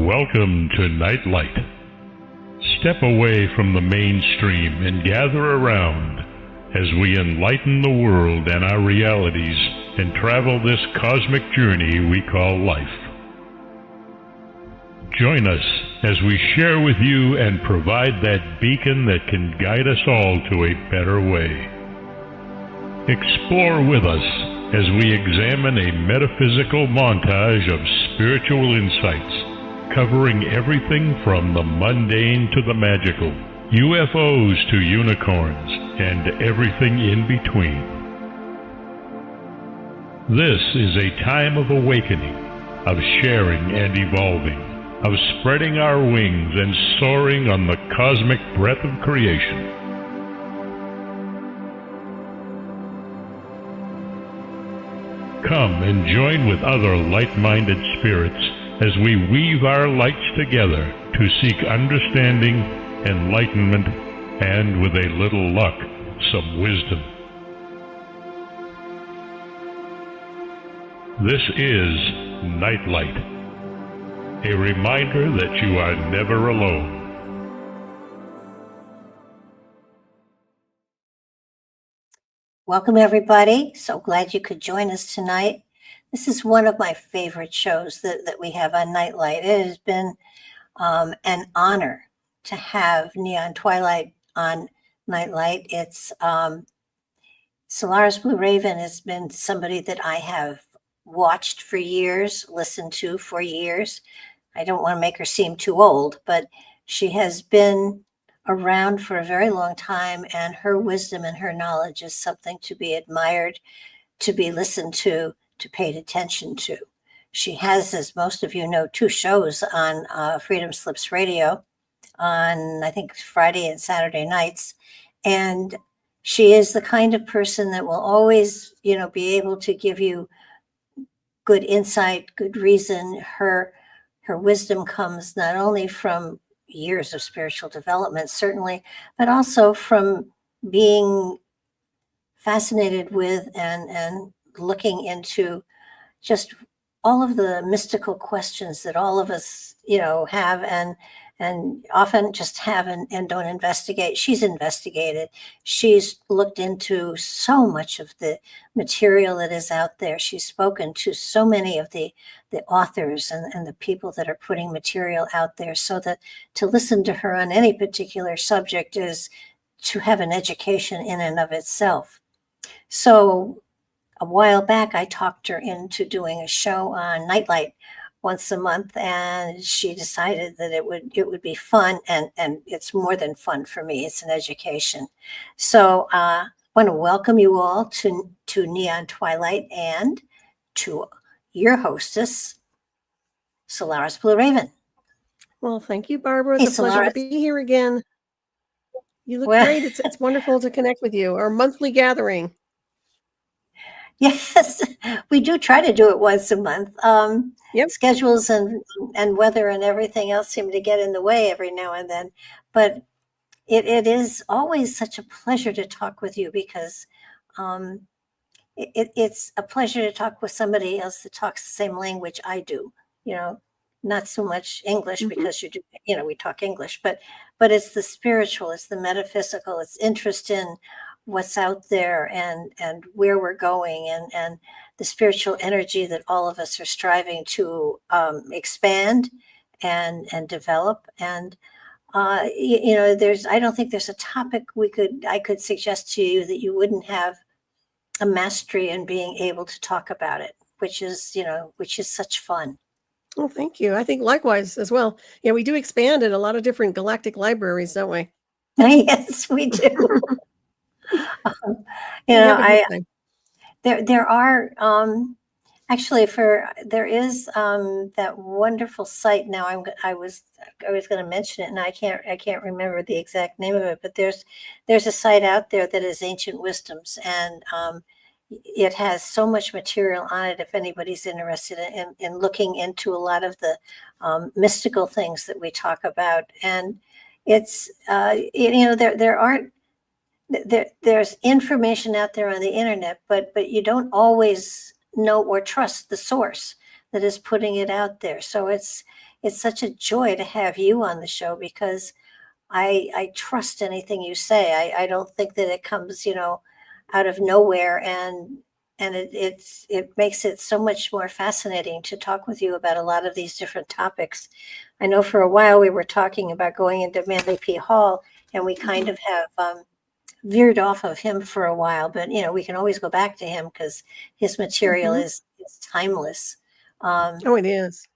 Welcome to Nightlight. Step away from the mainstream and gather around as we enlighten the world and our realities and travel this cosmic journey we call life. Join us as we share with you and provide that beacon that can guide us all to a better way. Explore with us as we examine a metaphysical montage of spiritual insights, covering everything from the mundane to the magical, UFOs to unicorns, and everything in between. This is a time of awakening, of sharing and evolving, of spreading our wings and soaring on the cosmic breath of creation. Come and join with other light-minded spirits as we weave our lights together to seek understanding, enlightenment, and with a little luck, some wisdom. This is Nightlight, a reminder that you are never alone. Welcome, everybody. So glad you could join us tonight. This is one of my favorite shows that we have on Nightlight. It has been an honor to have Neon Twilight on Nightlight. It's Solaris BlueRaven has been somebody that I have watched for years, listened to for years. I don't want to make her seem too old, but she has been around for a very long time, and her wisdom and her knowledge is something to be admired, to be listened to paid attention to. She has, as most of you know, 2 shows on Freedom Slips Radio on, I think, Friday and Saturday nights. And she is the kind of person that will always, be able to give you good insight, good reason. Her wisdom comes not only from years of spiritual development, certainly, but also from being fascinated with and looking into just all of the mystical questions that all of us, have and often just have and don't investigate. She's investigated. She's looked into so much of the material that is out there. She's spoken to so many of the authors and the people that are putting material out there, so that to listen to her on any particular subject is to have an education in and of itself. So a while back, I talked her into doing a show on Nightlight once a month, and she decided that it would be fun, and it's more than fun for me. It's an education. So I want to welcome you all to Neon Twilight and to your hostess, Solaris BlueRaven. Well, thank you, Barbara. It's a pleasure to be here again. You look great. It's wonderful to connect with you. Our monthly gathering. Yes, we do try to do it once a month. Yep. Schedules and weather and everything else seem to get in the way every now and then. But it is always such a pleasure to talk with you, because it's a pleasure to talk with somebody else that talks the same language I do. Not so much English, because you do, we talk English, but it's the spiritual, it's the metaphysical, it's interest in what's out there and where we're going, and the spiritual energy that all of us are striving to expand and develop. And I don't think there's a topic I could suggest to you that you wouldn't have a mastery in being able to talk about it, which is such fun. Well, thank you. I think likewise as well. Yeah, we do expand in a lot of different galactic libraries, don't we? Yes, we do. There are actually there is that wonderful site. Now I was going to mention it, and I can't remember the exact name of it, but there's a site out there that is Ancient Wisdoms, and it has so much material on it if anybody's interested in looking into a lot of the mystical things that we talk about. And it's there's information out there on the internet, but you don't always know or trust the source. that is putting it out there. So it's such a joy to have you on the show, because I trust anything you say. I don't think that it comes, out of nowhere, and it makes it so much more fascinating to talk with you about a lot of these different topics. I know for a while we were talking about going into Manly P. Hall, and we kind of have veered off of him for a while, but we can always go back to him because his material is timeless. It is.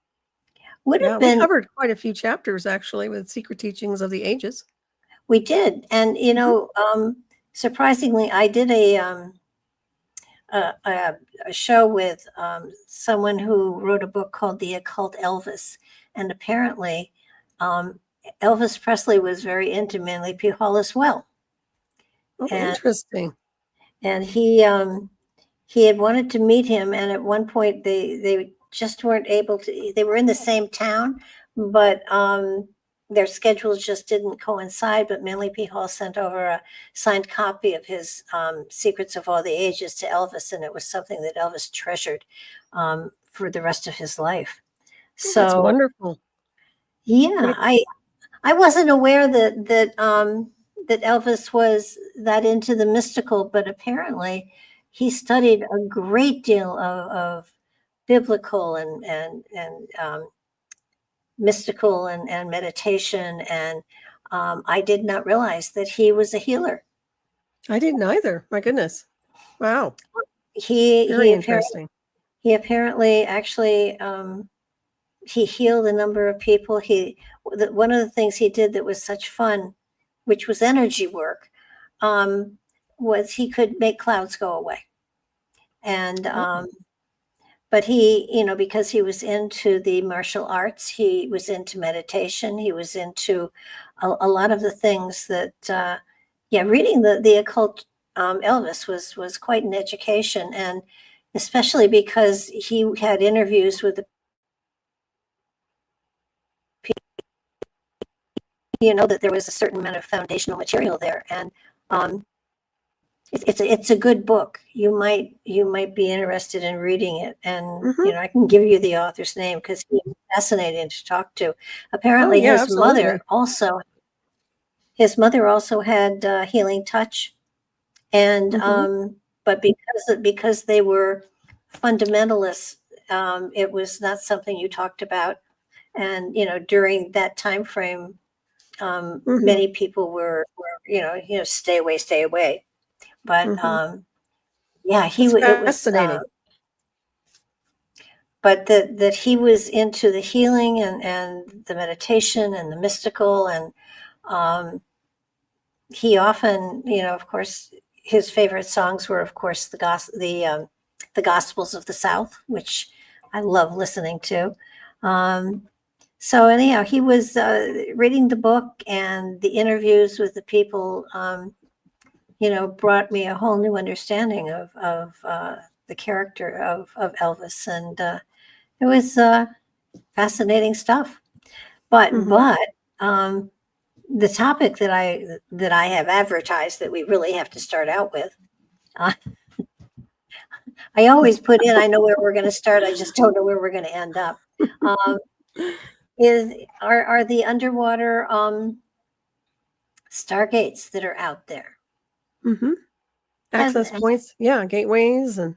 Would Yeah, have been. we covered quite a few chapters actually with Secret Teachings of the Ages. We did, and surprisingly, I did a show with someone who wrote a book called The Occult Elvis, and apparently Elvis Presley was very into Manly P. Hall as well. Oh, interesting. And he had wanted to meet him, and at one point they just weren't able to. They were in the same town, but their schedules just didn't coincide. But Manly P. Hall sent over a signed copy of his Secrets of All the Ages to Elvis, and it was something that Elvis treasured for the rest of his life. So that's wonderful. Yeah, I wasn't aware that Elvis was that into the mystical, but apparently he studied a great deal of biblical and mystical and meditation, and I did not realize that he was a healer. I didn't either. My goodness. Wow. Very interesting. He apparently actually he healed a number of people. One of the things he did that was such fun, which was energy work, was he could make clouds go away. And but he, because he was into the martial arts, he was into meditation, he was into a lot of the things that, reading the occult Elvis was quite an education, and especially because he had interviews with the that there was a certain amount of foundational material there, and it's a good book. You might be interested in reading it, and I can give you the author's name because he's fascinating to talk to. Apparently, his mother also had healing touch, and but because they were fundamentalists, it was not something you talked about, and during that time frame. Many people were stay away. But he was fascinating. But that he was into the healing and the meditation and the mystical, and he often, of course, his favorite songs were, of course, the Gospels of the South, which I love listening to. So anyhow, he was reading the book, and the interviews with the people, brought me a whole new understanding of the character of Elvis, and it was fascinating stuff. But the topic that I have advertised that we really have to start out with, I always put in, I know where we're going to start, I just don't know where we're going to end up. Are the underwater stargates that are out there. Access points, gateways, and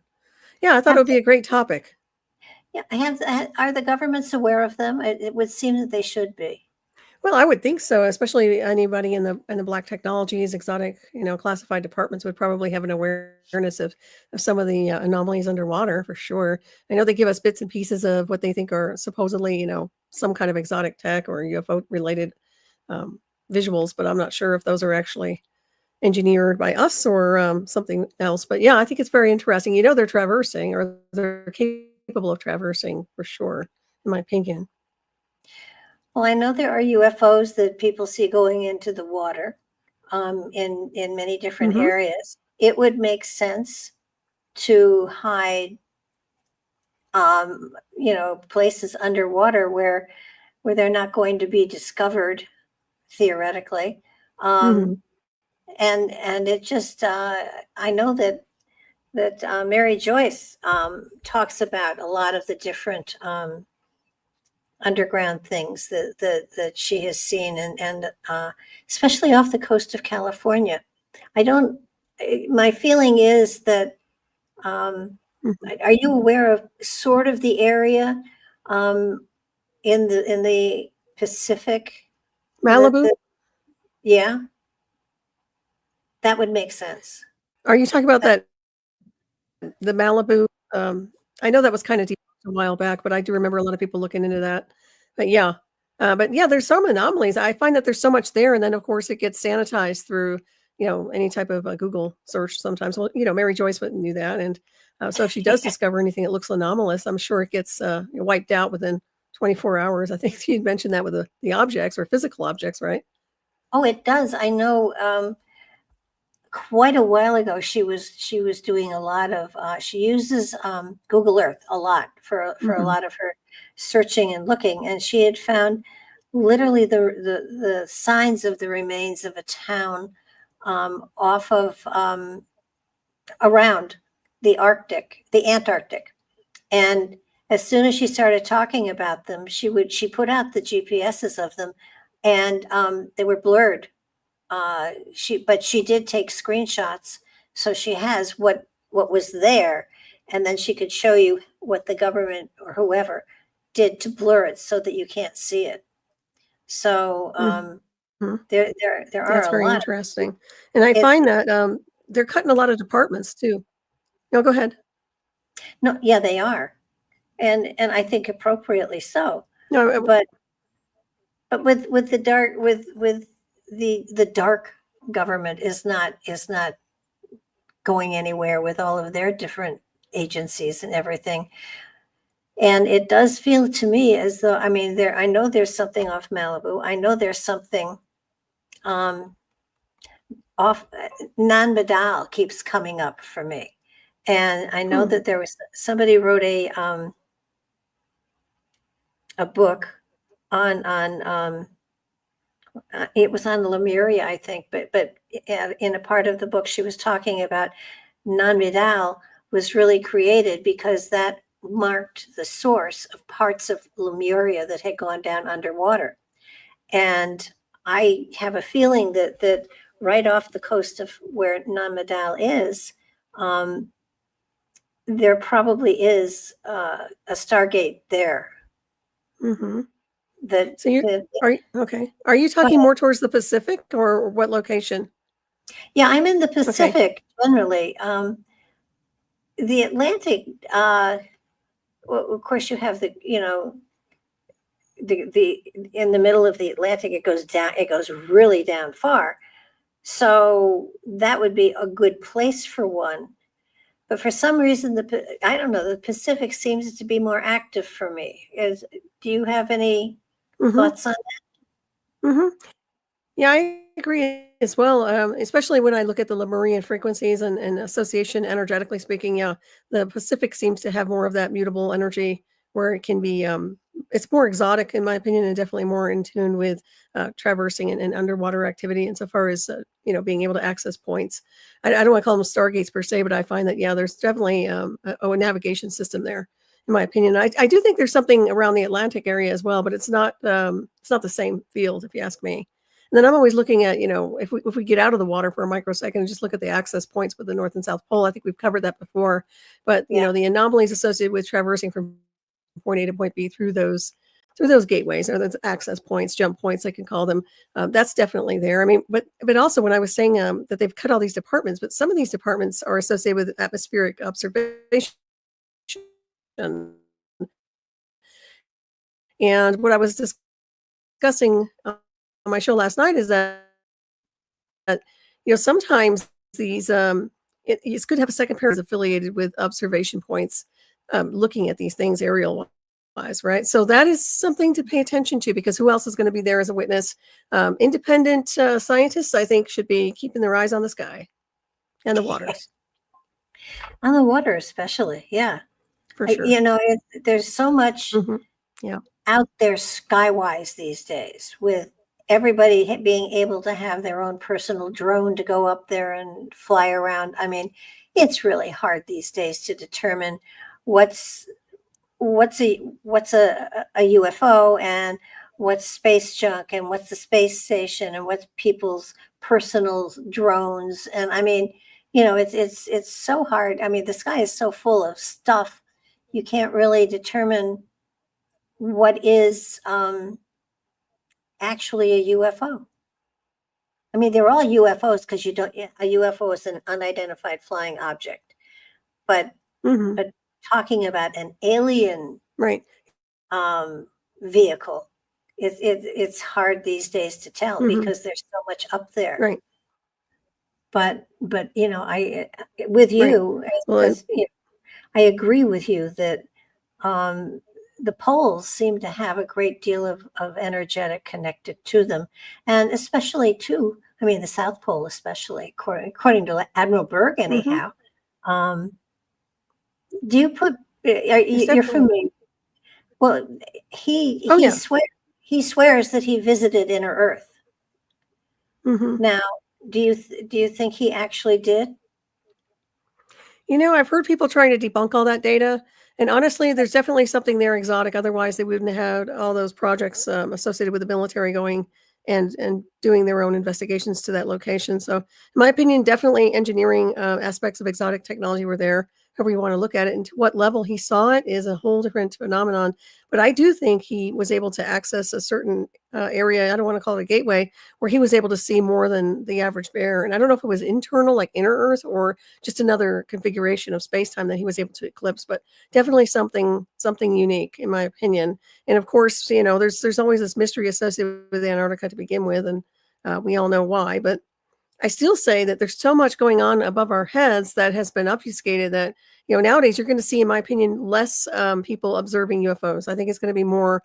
I thought it would be a great topic. Yeah, are the governments aware of them? It would seem that they should be. Well, I would think so, especially anybody in the black technologies, exotic, classified departments would probably have an awareness of some of the anomalies underwater for sure. I know they give us bits and pieces of what they think are supposedly, some kind of exotic tech or UFO related visuals, but I'm not sure if those are actually engineered by us or something else. But I think it's very interesting. They're traversing, or they're capable of traversing for sure, in my opinion. Well, I know there are UFOs that people see going into the water in many different areas. It would make sense to hide, places underwater where they're not going to be discovered, theoretically. And it just, I know that that Mary Joyce talks about a lot of the different underground things that she has seen, and especially off the coast of California. My feeling is that, are you aware of sort of the area in the Pacific? Malibu? Yeah, that would make sense. Are you talking about the Malibu? I know that was kind of deep a while back, but I do remember a lot of people looking into that. But yeah, there's some anomalies. I find that there's so much there, and then of course it gets sanitized through any type of Google search sometimes. Well, Mary Joyce wouldn't do that, and so if she does discover anything that looks anomalous, I'm sure it gets wiped out within 24 hours. I think you'd mentioned that with the objects or physical objects, right? Oh, it does. I know. Quite a while ago, she was doing a lot of. She uses Google Earth a lot for a lot of her searching and looking, and she had found literally the signs of the remains of a town off of around the Antarctic, and as soon as she started talking about them, she put out the GPSs of them, and they were blurred. But she did take screenshots, so she has what was there, and then she could show you what the government or whoever did to blur it so that you can't see it. So there are That's a very lot. interesting, and I find that they're cutting a lot of departments too. No, go ahead. No, yeah, they are, and I think appropriately so. No, but with the dark with the dark government is not going anywhere with all of their different agencies and everything. And it does feel to me as though, I mean, I know there's something off Malibu. I know there's something off Non-Medal keeps coming up for me. And I know that there was somebody wrote a book on it was on Lemuria, I think, but in a part of the book, she was talking about Non-Medal was really created because that marked the source of parts of Lemuria that had gone down underwater. And I have a feeling that right off the coast of where Non-Medal is, there probably is a Stargate there. Mm-hmm. Are you talking more towards the Pacific or what location? Yeah, I'm in the Pacific generally. The Atlantic, well, of course, you have the in the middle of the Atlantic, it goes down. It goes really down far. So that would be a good place for one. But for some reason, I don't know, the Pacific seems to be more active for me. Do you have any thoughts on that? Mm-hmm. Yeah, I agree as well, especially when I look at the Lemurian frequencies and association energetically speaking. Yeah, the Pacific seems to have more of that mutable energy where it can be, it's more exotic in my opinion, and definitely more in tune with traversing and underwater activity insofar as, being able to access points. I don't want to call them stargates per se, but I find that, yeah, there's definitely a navigation system there, in my opinion. I do think there's something around the Atlantic area as well, but it's not the same field, if you ask me. And then I'm always looking at, if we get out of the water for a microsecond and just look at the access points with the North and South Pole. I think we've covered that before, but the anomalies associated with traversing from point A to point B through those gateways or those access points, jump points, I can call them. That's definitely there. I mean, but also when I was saying that they've cut all these departments, but some of these departments are associated with atmospheric observation. And what I was discussing on my show last night is that sometimes these it's good to have a second pair affiliated with observation points, looking at these things aerial wise, right? So that is something to pay attention to, because who else is going to be there as a witness? Independent scientists, I think, should be keeping their eyes on the sky and the waters. On the water, especially, yeah, for sure. There's so much out there skywise these days, with everybody being able to have their own personal drone to go up there and fly around. I mean, it's really hard these days to determine what's a UFO and what's space junk and what's the space station and what's people's personal drones. And I mean, it's so hard. I mean, the sky is so full of stuff. You can't really determine what is actually a UFO. I mean, they're all UFOs because a UFO is an unidentified flying object. But talking about an alien right vehicle, it's hard these days to tell because there's so much up there. Right. But I with you, Well, I agree with you that the poles seem to have a great deal of energetic connected to them, and especially too, I mean, the South Pole, especially according to Admiral Berg, anyhow. Do you put? You're familiar? Well, he swears that he visited Inner Earth. Now, do you think he actually did? I've heard people trying to debunk all that data. And honestly, there's definitely something there exotic. Otherwise, they wouldn't have had all those projects associated with the military going and doing their own investigations to that location. So in my opinion, definitely engineering aspects of exotic technology were there. However you want to look at it, and to what level he saw it is a whole different phenomenon. But I do think he was able to access a certain area, I don't want to call it a gateway, where he was able to see more than the average bear. And I don't know if it was internal, like inner Earth, or just another configuration of space-time that he was able to eclipse, but definitely something unique, in my opinion. And of course, there's always this mystery associated with Antarctica to begin with, and we all know why. But I still say that there's so much going on above our heads that has been obfuscated that, nowadays you're going to see, in my opinion, less people observing UFOs. I think it's going to be more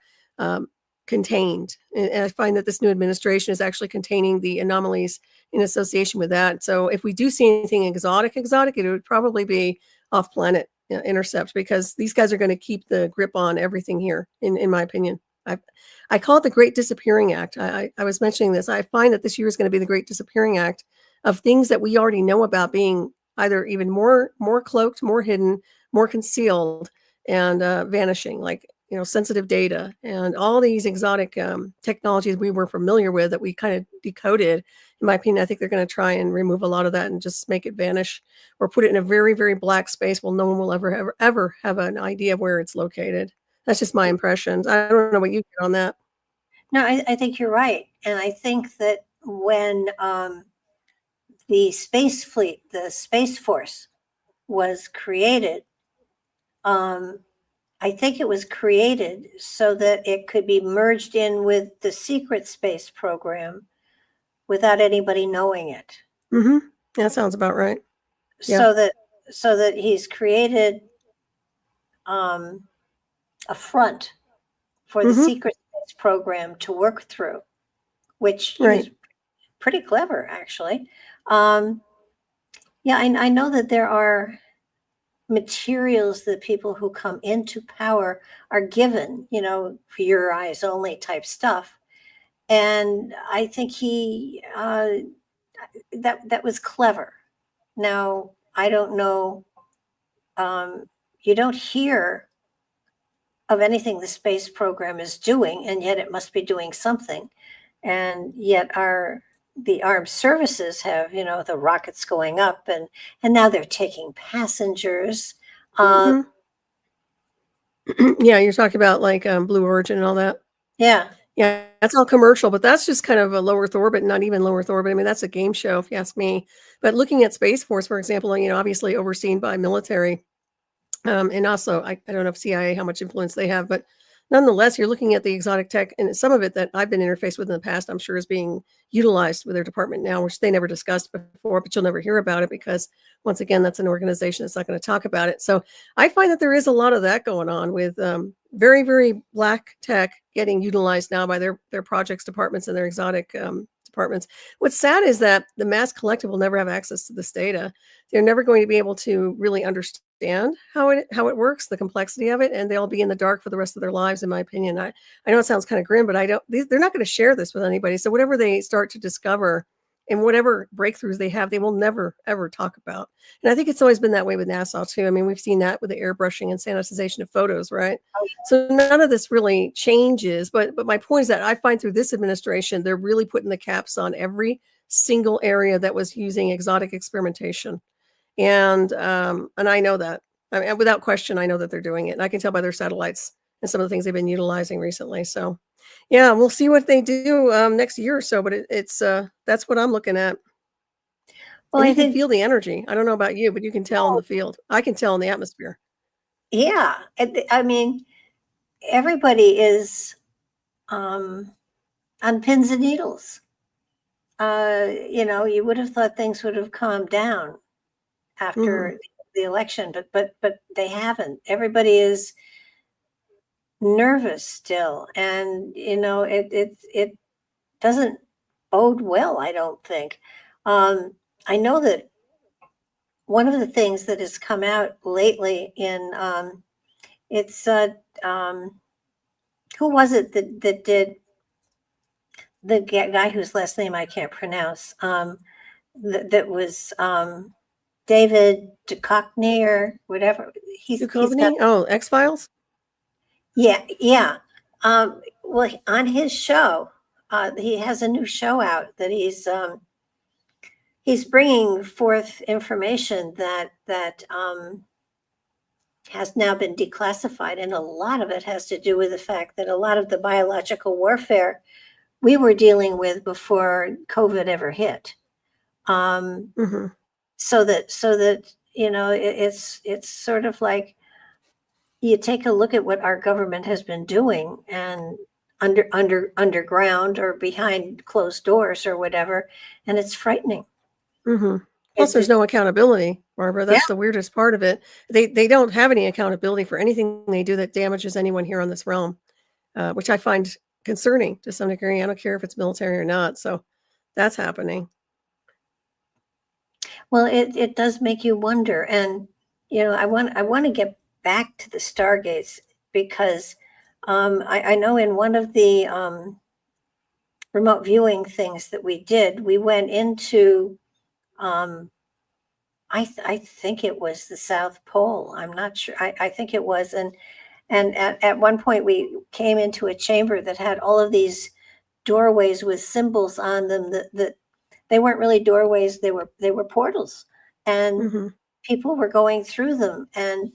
contained. And I find that this new administration is actually containing the anomalies in association with that. So if we do see anything exotic, it would probably be off-planet intercept, because these guys are going to keep the grip on everything here, in my opinion. I call it the Great Disappearing Act. I was mentioning this. I find that this year is going to be the Great Disappearing Act of things that we already know about being either even more cloaked, more hidden, more concealed, and vanishing, like sensitive data and all these exotic technologies we were familiar with that we kind of decoded. In my opinion, I think they're going to try and remove a lot of that and just make it vanish, or put it in a very, very black space where no one will ever have an idea of where it's located. That's just my impressions. I don't know what you get on that. No, I think you're right. And I think that when the space fleet, the Space Force, was created, I think it was created so that it could be merged in with the secret space program without anybody knowing it. That sounds about right. So that he's created a front for the secret space program to work through, which is pretty clever, actually. I know that there are materials that people who come into power are given, for your eyes only type stuff. And I think that was clever. Now, I don't know, you don't hear of anything the space program is doing, and yet it must be doing something. And yet the armed services have, the rockets going up, and now they're taking passengers. Yeah, you're talking about like Blue Origin and all that. Yeah, that's all commercial, but that's just kind of a low Earth orbit, not even low Earth orbit. I mean, that's a game show, if you ask me. But looking at Space Force, for example, obviously overseen by military, and also I don't know if CIA, how much influence they have, but nonetheless, you're looking at the exotic tech, and some of it that I've been interfaced with in the past, I'm sure is being utilized with their department now, which they never discussed before, but you'll never hear about it because, once again, that's an organization that's not going to talk about it. So I find that there is a lot of that going on with very, very black tech getting utilized now by their projects departments and their exotic departments. What's sad is that the mass collective will never have access to this data. They're never going to be able to really understand how it works, the complexity of it, and they'll be in the dark for the rest of their lives, in my opinion. I know it sounds kind of grim, but they're not going to share this with anybody. So whatever they start to discover and whatever breakthroughs they have, they will never, ever talk about. And I think it's always been that way with NASA too. I mean, we've seen that with the airbrushing and sanitization of photos, right? So none of this really changes. But my point is that I find through this administration, they're really putting the caps on every single area that was using exotic experimentation. And I know that. I mean, without question, I know that they're doing it. And I can tell by their satellites and some of the things they've been utilizing recently. So, yeah, we'll see what they do next year or so. But it's that's what I'm looking at. Well, And I you can think, feel the energy. I don't know about you, but you can tell in the field. I can tell in the atmosphere. yeah, I mean, everybody is on pins and needles. You would have thought things would have calmed down after the election, but they haven't. Everybody is nervous still, and it doesn't bode well, I don't think. I know that one of the things that has come out lately in it's who was it that did the guy whose last name I can't pronounce, that was David Duchovny or whatever. He's got, Oh, X-Files? yeah. Well, on his show, he has a new show out that he's bringing forth information that has now been declassified, and a lot of it has to do with the fact that a lot of the biological warfare we were dealing with before COVID ever hit. So that it's sort of like you take a look at what our government has been doing and underground or behind closed doors or whatever, and it's frightening. Plus, there's no accountability, Barbara. That's the weirdest part of it. They don't have any accountability for anything they do that damages anyone here on this realm, which I find concerning to some degree. I don't care if it's military or not. So that's happening. Well, it does make you wonder, and I want to get back to the Stargates because I know in one of the remote viewing things that we did, we went into I think it was the South Pole. I'm not sure. I think it was, and at one point we came into a chamber that had all of these doorways with symbols on them that they weren't really doorways. They were portals, and people were going through them. And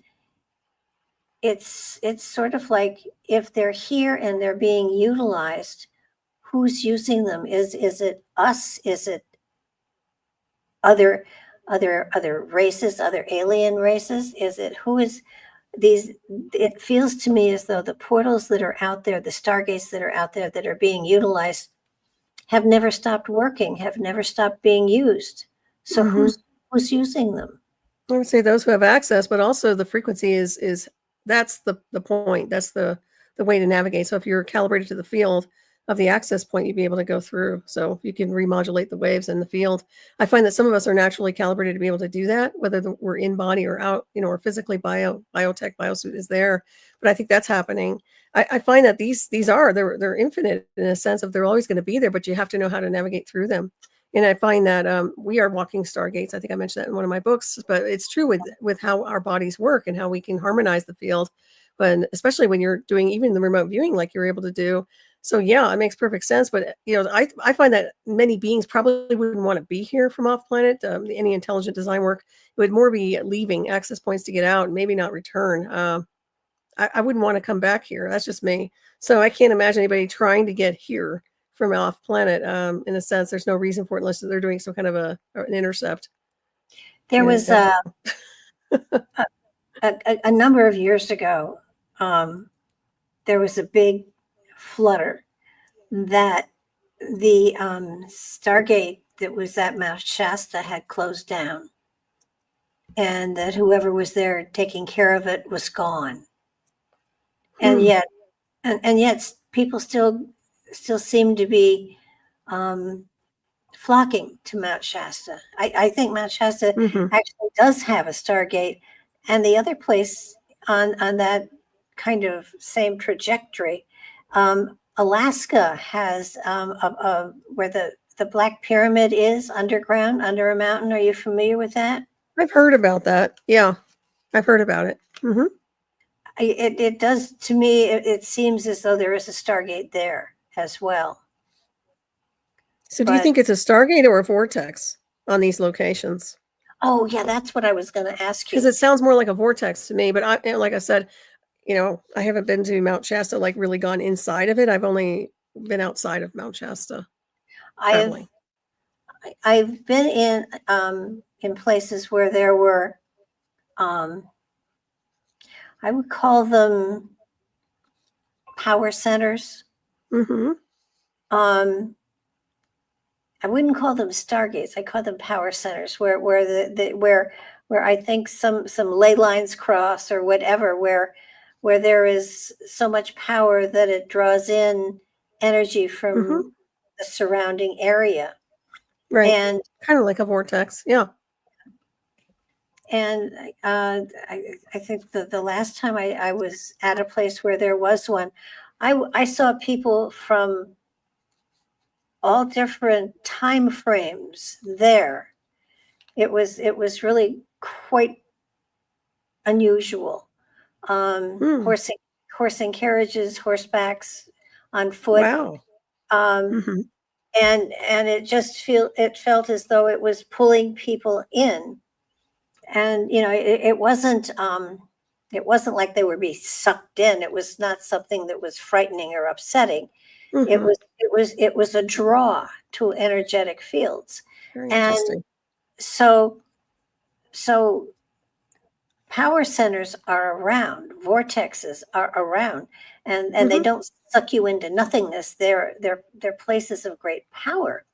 it's sort of like if they're here and they're being utilized, who's using them? Is it us? Is it other races, other alien races? Is it who is these? It feels to me as though the portals that are out there, the Stargates that are out there that are being utilized, have never stopped working, have never stopped being used. So who's using them? I would say those who have access, but also the frequency is that's the point. That's the way to navigate. So if you're calibrated to the field of the access point, you'd be able to go through. So you can remodulate the waves in the field. I find that some of us are naturally calibrated to be able to do that, whether we're in body or out, or physically biotech, biosuit is there. But I think that's happening. I find that they're infinite in a sense of they're always going to be there, but you have to know how to navigate through them. And I find that we are walking Stargates. I think I mentioned that in one of my books, but it's true with how our bodies work and how we can harmonize the field. But especially when you're doing even the remote viewing like you're able to do. So yeah, it makes perfect sense. But I find that many beings probably wouldn't want to be here from off planet. Any intelligent design work, it would more be leaving access points to get out and maybe not return. I wouldn't want to come back here. That's just me. So I can't imagine anybody trying to get here from off planet. In a sense, there's no reason for it unless they're doing some kind of an intercept. There was a number of years ago, there was a big flutter that the Stargate that was at Mount Shasta had closed down, and that whoever was there taking care of it was gone. And yet, and yet, people still seem to be flocking to Mount Shasta. I think Mount Shasta actually does have a Stargate, and the other place on that kind of same trajectory, Alaska has where the the Black Pyramid is underground, under a mountain. Are you familiar with that? I've heard about that. Yeah, I've heard about it. Mm-hmm. It does, to me, it seems as though there is a Stargate there as well. So do you think it's a Stargate or a vortex on these locations? Oh, yeah, that's what I was going to ask you. Because it sounds more like a vortex to me. But like I said, I haven't been to Mount Shasta, like really gone inside of it. I've only been outside of Mount Shasta. I've been in places where there were, I would call them power centers. Mm-hmm. I wouldn't call them Stargates. I call them power centers, where I think some ley lines cross or whatever, where there is so much power that it draws in energy from the surrounding area. Right. And kind of like a vortex. Yeah. And I think the last time I was at a place where there was one, I saw people from all different time frames there. It was really quite unusual. Horsing carriages, horsebacks, on foot. Wow. And it felt as though it was pulling people in. And it wasn't like they were being sucked in. It was not something that was frightening or upsetting. Mm-hmm. It was a draw to energetic fields. Very interesting. And so power centers are around, vortexes are around, and they don't suck you into nothingness. They're places of great power.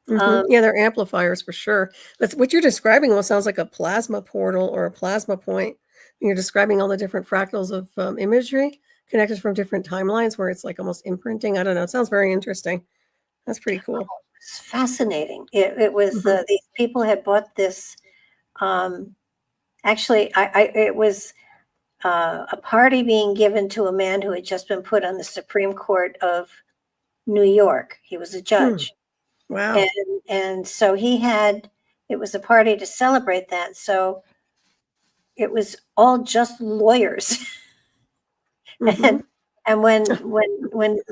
Yeah, they're amplifiers for sure. But what you're describing almost sounds like a plasma portal or a plasma point. You're describing all the different fractals of imagery connected from different timelines where it's like almost imprinting. I don't know. It sounds very interesting. That's pretty cool. It's fascinating. It was these people had bought this. Actually, it was a party being given to a man who had just been put on the Supreme Court of New York. He was a judge. Wow. And so it was a party to celebrate that. So it was all just lawyers. And when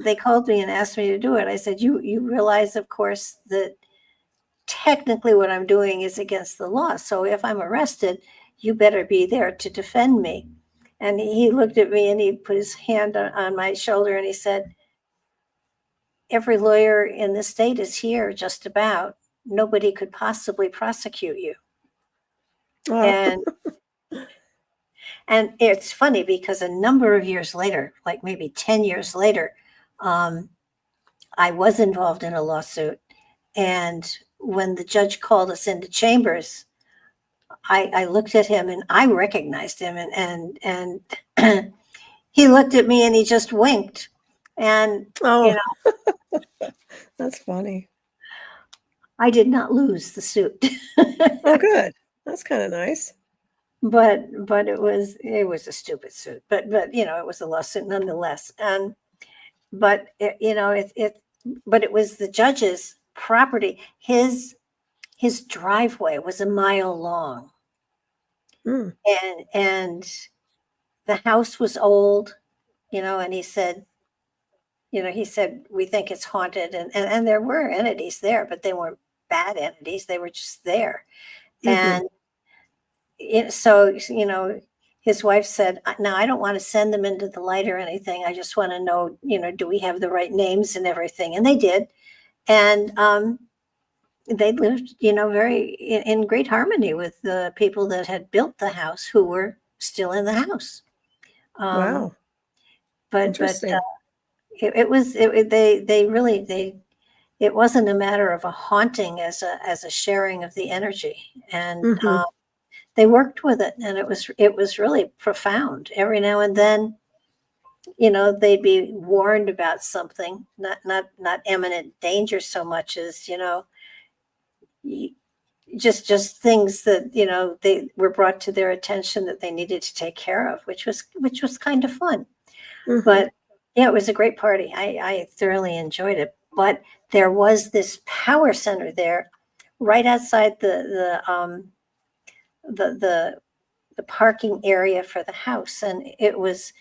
they called me and asked me to do it, I said, you realize, of course, that technically what I'm doing is against the law. So if I'm arrested, you better be there to defend me. And he looked at me and he put his hand on my shoulder and he said, every lawyer in the state is here, just about. Nobody could possibly prosecute you. And it's funny because a number of years later, like maybe 10 years later, I was involved in a lawsuit. And when the judge called us into chambers, I looked at him and I recognized him, and he looked at me and he just winked. And that's funny. I did not lose the suit. Oh, good. That's kind of nice. But it was a stupid suit. But it was a lawsuit nonetheless. But it was the judge's property. His driveway was a mile long, and the house was old, and he said, we think it's haunted, and there were entities there, but they weren't bad entities. They were just there. And so, his wife said, no, I don't want to send them into the light or anything. I just want to know, do we have the right names and everything? And they did. And they lived, very in great harmony with the people that had built the house, who were still in the house. Wow. But it wasn't a matter of a haunting as a sharing of the energy. And they worked with it, and it was really profound. Every now and then, they'd be warned about something, not imminent danger so much as, just things that, they were brought to their attention that they needed to take care of, which was kind of fun. But yeah, it was a great party. I thoroughly enjoyed it. but there was this power center there right outside the parking area for the house, and it was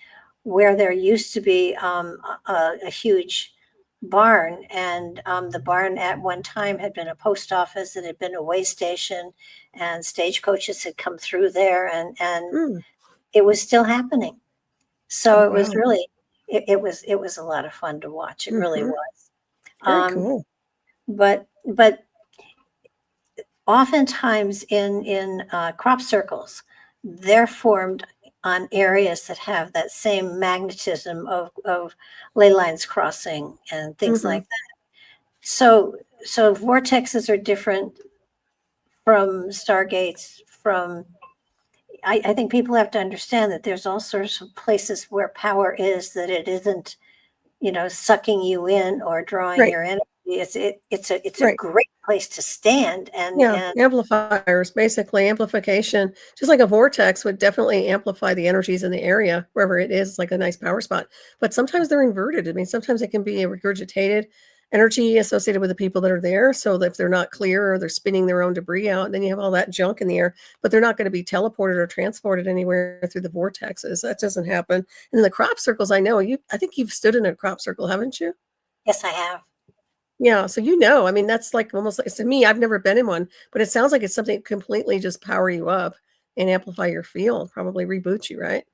where there used to be a huge barn, and the barn at one time had been a post office. It had been a way station, and stagecoaches had come through there, and Mm. it was still happening. So Oh, it was wow. really it was a lot of fun to watch. It really Mhm. was. Very Um, cool. but oftentimes in crop circles, they're formed on areas that have that same magnetism of ley lines crossing and things Mhm. like that. So vortexes are different from stargates. I think people have to understand that there's all sorts of places where power is, that it isn't, sucking you in or drawing Right. your energy. It's a Right. great place to stand and Yeah, amplifiers, basically amplification, just like a vortex would definitely amplify the energies in the area wherever it is, like a nice power spot. But sometimes they're inverted. I mean, sometimes it can be a regurgitated energy associated with the people that are there. So that if they're not clear or they're spinning their own debris out, then you have all that junk in the air, but they're not going to be teleported or transported anywhere through the vortexes. That doesn't happen. And in the crop circles, I think you've stood in a crop circle, haven't you? yes, I have. Yeah, so I mean, that's like almost like to me, I've never been in one, but it sounds like it's something completely just power you up and amplify your field, probably reboot you, right?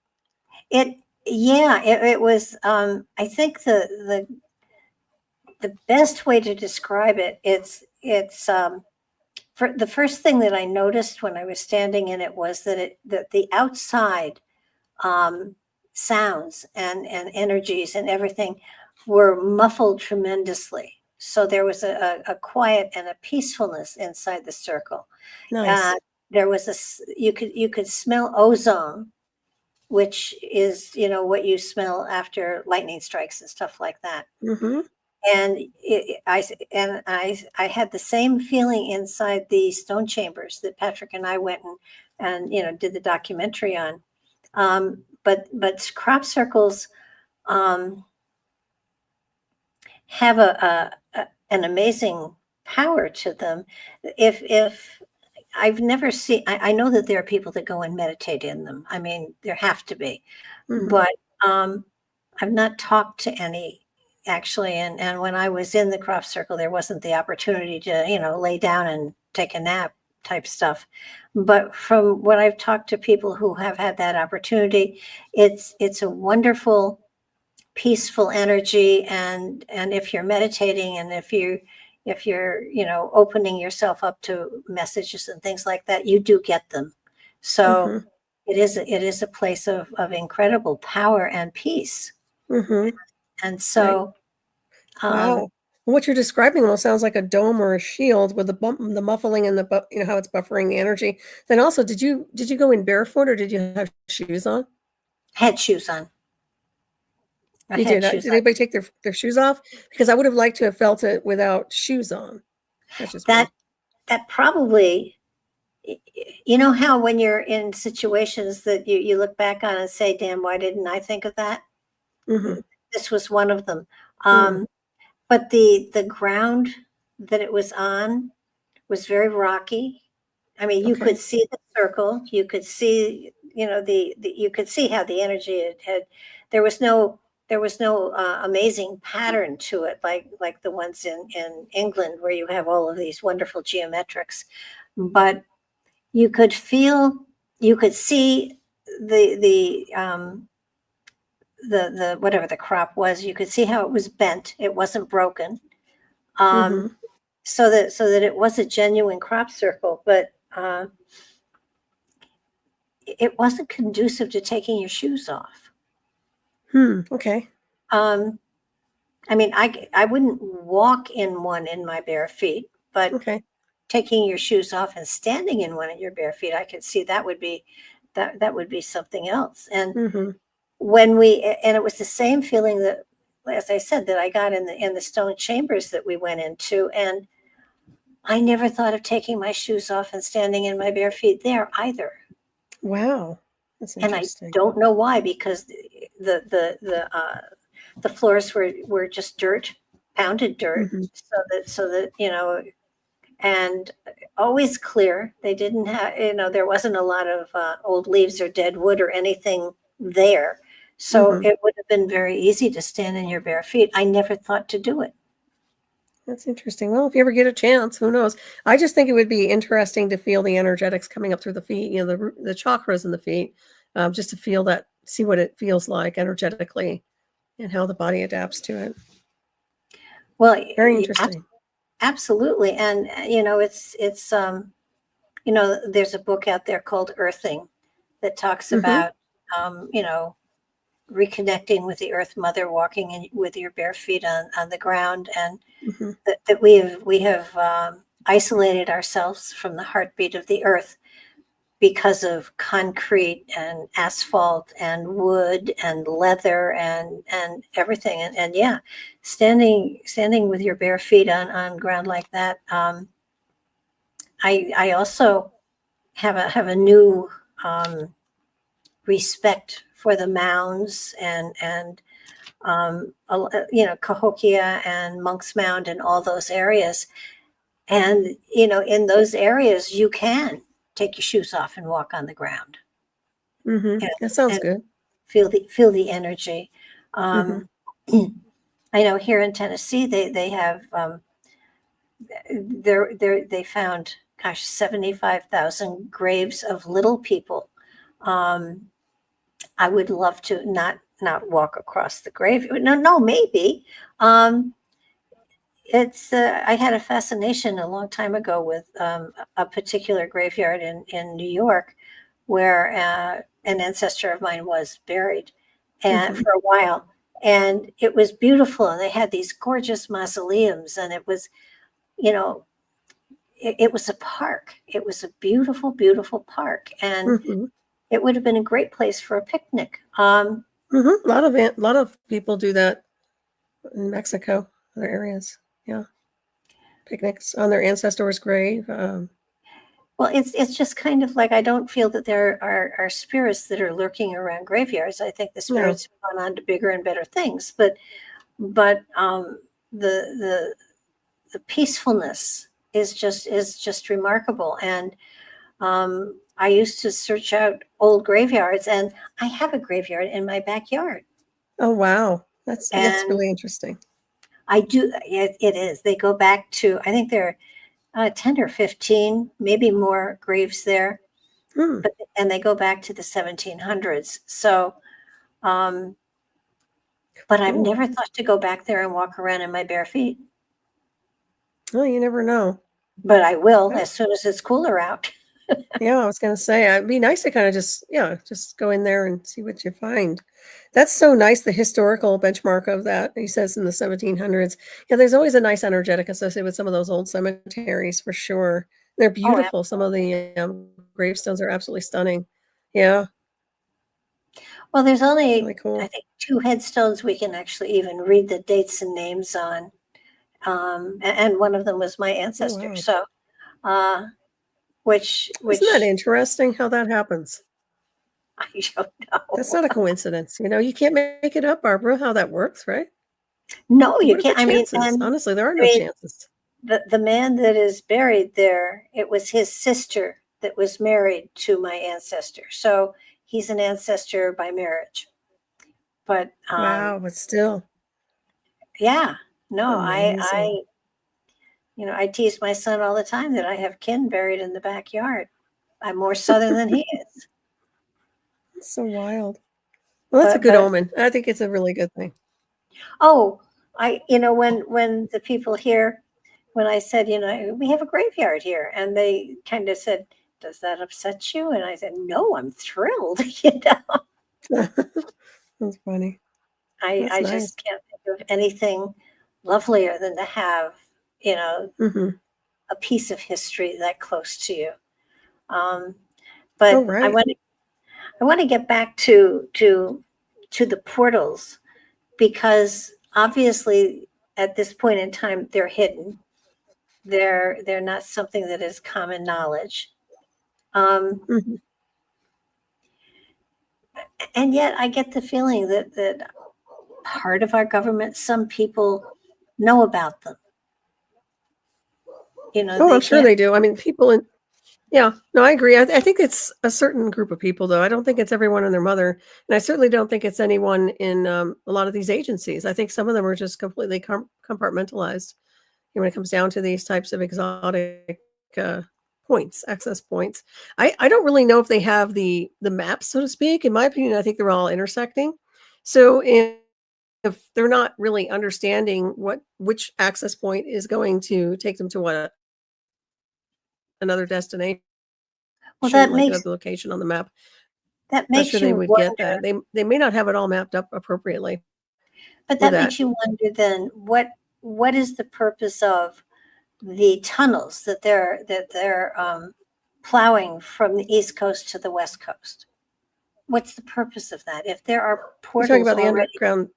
It Yeah, it was I think the best way to describe it, it's for the first thing that I noticed when I was standing in it was that the outside um sounds and energies and everything were muffled tremendously. So there was a quiet and a peacefulness inside the circle. Uh, Nice. there was you could smell ozone, which is what you smell after lightning strikes and stuff like that. Mhm. And I had the same feeling inside the stone chambers that Patrick and I went and did the documentary on. But crop circles um, have an amazing power to them. If I've never seen, I know that there are people that go and meditate in them. I mean, there have to be, Mhm. but um, I've not talked to any actually. And when I was in the crop circle, there wasn't the opportunity to, lay down and take a nap type stuff. But from what I've talked to people who have had that opportunity, it's a wonderful, peaceful energy. And if you're meditating and if you're opening yourself up to messages and things like that, you do get them. So Mhm. it is a place of incredible power and peace. Mhm. And Right. so, Wow. um, What you're describing almost sounds like a dome or a shield with the muffling and how it's buffering the energy. Then also, did you go in barefoot or did you have shoes on? had shoes on. I You had did. shoes Did on. anybody take their shoes off? Because I would have liked to have felt it without shoes on. That's just That me. that probably, how when you're in situations that you look back on and say, "Damn, why didn't I think of that?" Mhm. This was one of them. Mm. But the ground that it was on was very rocky. I mean, you Okay. could see the circle. You could see, you could see how the energy had. There was no amazing pattern to it, like the ones in England where you have all of these wonderful geometrics. But you could feel, you could see the whatever the crop was. You could see how it was bent. It wasn't broken. Um, Mhm. so that it was a genuine crop circle, but it wasn't conducive to taking your shoes off. Okay. Um, I mean, I wouldn't walk in one in my bare feet, but Okay. taking your shoes off and standing in one in your bare feet, I could see that would be something else. And Mhm. and it was the same feeling that, as I said, that I got in the stone chambers that we went into, and I never thought of taking my shoes off and standing in my bare feet there either. Wow. That's And I interesting. don't know why, because the floors were just dirt, pounded dirt, Mhm. so that and always clear. They didn't have, there wasn't a lot of old leaves or dead wood or anything there. So Mhm. it would have been very easy to stand in your bare feet. I never thought to do it. That's interesting. Well, if you ever get a chance, who knows? I just think it would be interesting to feel the energetics coming up through the feet, the chakras in the feet, just to feel that, see what it feels like energetically and how the body adapts to it. Well, Very interesting. absolutely. And, there's a book out there called Earthing that talks Mhm. about, reconnecting with the earth mother, walking with your bare feet on the ground, and Mhm. that we have isolated ourselves from the heartbeat of the earth because of concrete and asphalt and wood and leather and everything. And yeah, standing with your bare feet on ground like that. I also have a new respect for the mounds and Cahokia and Monk's Mound and all those areas. And in those areas, you can take your shoes off and walk on the ground Mhm. and, That sounds and good. feel the energy. Mhm. Um, I know here in Tennessee, they have they found, gosh, 75,000 graves of little people. Um, I would love to not walk across the grave. No, maybe. It's I had a fascination a long time ago with a particular graveyard in New York where an ancestor of mine was buried and Mhm. for a while, and it was beautiful, and they had these gorgeous mausoleums, and it was, you know it was a park. It was a beautiful, beautiful park, and Mhm. it would have been a great place for a picnic. Mhm. A lot of people do that in Mexico, other areas. Yeah, picnics on their ancestor's grave. Well, it's just kind of like, I don't feel that there are spirits that are lurking around graveyards. I think the No. spirits have gone on to bigger and better things, but the the the peacefulness is just remarkable. And I used to search out old graveyards, and I have a graveyard in my backyard, Oh wow, that's and really interesting. I do. It is. They go back to, I think there are 10 or 15, maybe more graves there, Hmm. and they go back to the 1700s. So, um, but I've Cool. never thought to go back there and walk around in my bare feet. Well, you never know. But I will That- as soon as it's cooler out. yeah, I was gonna say it'd be nice to kind of just go in there and see what you find. That's so nice. The historical benchmark of that, he says in the 1700s. Yeah, there's always a nice energetic associated with some of those old cemeteries for sure. They're Oh, beautiful. Some of the gravestones are absolutely stunning. Yeah, well, there's really only, I cool. think, two headstones we can actually even read the dates and names on. And one of them was my Oh ancestor. wow, So, uh, which, isn't that which interesting how that happens? I don't That's know. not a coincidence. You can't make it up, Barbara, how that works, right? No, you What are the can't. I mean, chances? Honestly, there are I no mean, chances. the man that is buried there, it was his sister that was married to my ancestor. So he's an ancestor by marriage. But Wow, but still yeah, no, amazing. I tease my son all the time that I have kin buried in the backyard. I'm more southern than he is. It's so wild. Well, that's a But good but omen. I think it's a really good thing. oh, when the people here, when I said, we have a graveyard here, and they kind of said, "Does that upset you?" And I said, "No, I'm thrilled." That's funny. I That's I nice. just can't think of anything lovelier than to have, you know, Mhm. a piece of history that close to you. Um, Oh, but I right. want to I want to get back to the portals, because obviously at this point in time they're hidden. They're not something that is common knowledge. Um, Mhm. and yet I get the feeling that part of our government, some people know about them. You know, Oh, they I'm sure can't. they do. I mean, people in, yeah, no, I agree. I think it's a certain group of people, though. I don't think it's everyone and their mother. And I certainly don't think it's anyone in a lot of these agencies. I think some of them are just completely compartmentalized when it comes down to these types of exotic points, access points. I don't really know if they have the maps, so to speak. In my opinion, I think they're all intersecting. So if they're not really understanding which access point is going to take them to another destination, Well, that like makes another location on the map, that not makes sure they you would get wonder. that. They may not have it all mapped up appropriately But with that that. makes you wonder then what is the purpose of the tunnels that they're plowing from the East Coast to the West Coast? What's the purpose of that? If there are You're talking portals about the already, underground,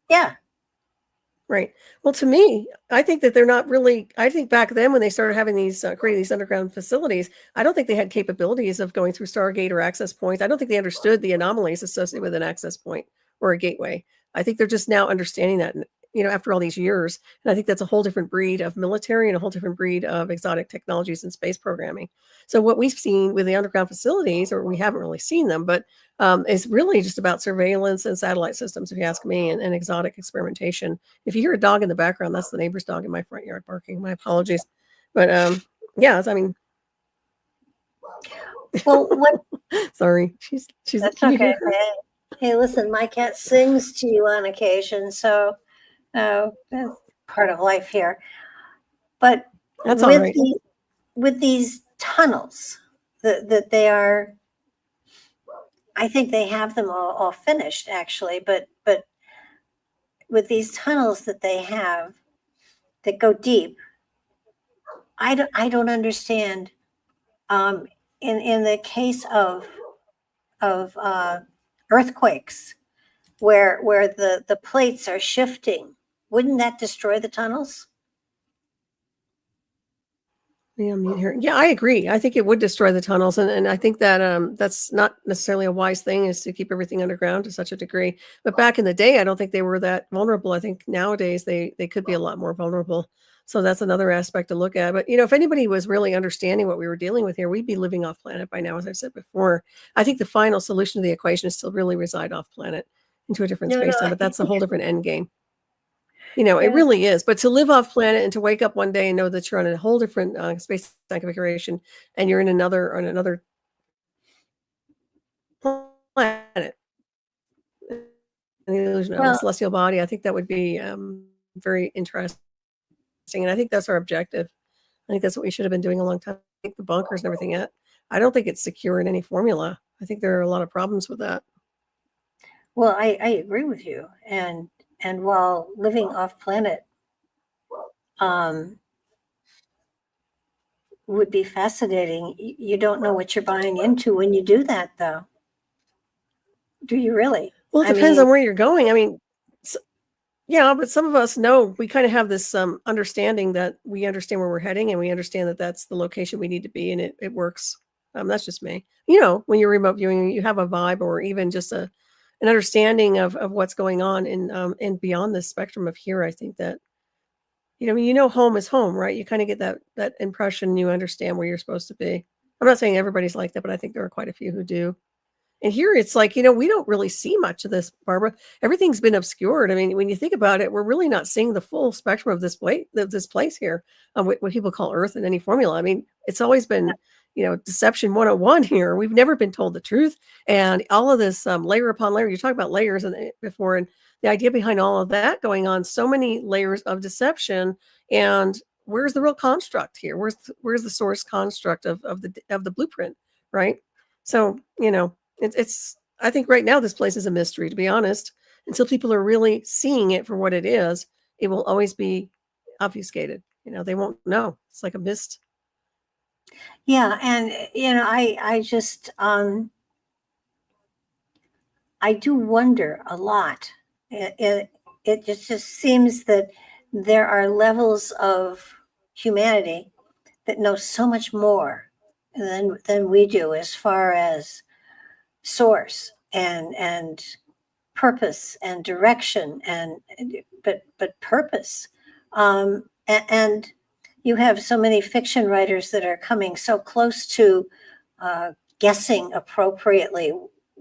yeah. right? Well, to me, I think that they're not really. I think back then when they started having these creating these underground facilities, I don't think they had capabilities of going through Stargate or access points. I don't think they understood the anomalies associated with an access point or a gateway. I think they're just now understanding that, after all these years. And I think that's a whole different breed of military and a whole different breed of exotic technologies and space programming. So what we've seen with the underground facilities, or we haven't really seen them, but is really just about surveillance and satellite systems, if you ask me, and exotic experimentation. If you hear a dog in the background, that's the neighbor's dog in my front yard barking. My apologies. But yeah, I mean, Well, what? sorry. She's That's can you okay. hear her? Hey, listen, my cat sings to you on occasion, so that's part of life here. But That's all right. with these tunnels that they are, I think they have them all finished actually, but with these tunnels that they have that go deep, I don't understand. In the case of earthquakes, where the plates are shifting, wouldn't that destroy the tunnels? Yeah, I'm here. Yeah, I agree. I think it would destroy the tunnels, and I think that that's not necessarily a wise thing, is to keep everything underground to such a degree. But back in the day, I don't think they were that vulnerable. I think nowadays they could be a lot more vulnerable. So that's another aspect to look at. But if anybody was really understanding what we were dealing with here, we'd be living off planet by now, as I've said before. I think the final solution to the equation is to really reside off planet into a different No, no, space time, but that's a whole different end game. It yeah. really is. But to live off planet and to wake up one day and know that you're on a whole different space time configuration and you're in another planet, the illusion of a Well, celestial body, I think that would be very interesting. And I think that's our objective. I think that's what we should have been doing a long time. I think the bunkers and everything yet. I don't think it's secure in any formula. I think there are a lot of problems with that. well, I agree with you. And while living off planet um, would be fascinating, you don't know what you're buying into when you do that, though. Do you really? Well, it I depends mean, on where you're going. I mean, yeah, but some of us know, we kind of have this understanding that we understand where we're heading, and we understand that that's the location we need to be, and it works. That's just me. When you're remote viewing, you have a vibe, or even just an understanding of what's going on and beyond this spectrum of here. I think that home is home, right? You kind of get that impression. You understand where you're supposed to be. I'm not saying everybody's like that, but I think there are quite a few who do. And here it's like, we don't really see much of this, Barbara. Everything's been obscured. I mean, when you think about it, we're really not seeing the full spectrum of this place here, what people call Earth in any formula. I mean, it's always been, deception 101 here. We've never been told the truth. And all of this layer upon layer, you talk about layers before, and the idea behind all of that going on, so many layers of deception. And where's the real construct here? Where's the source construct of the blueprint, right? So, it's I think right now this place is a mystery, to be honest. Until people are really seeing it for what it is, it will always be obfuscated. They won't know. It's like a mist. yeah, and I just I do wonder a lot. It just seems that there are levels of humanity that know so much more than we do as far as source and purpose and direction, and but purpose. And you have so many fiction writers that are coming so close to guessing appropriately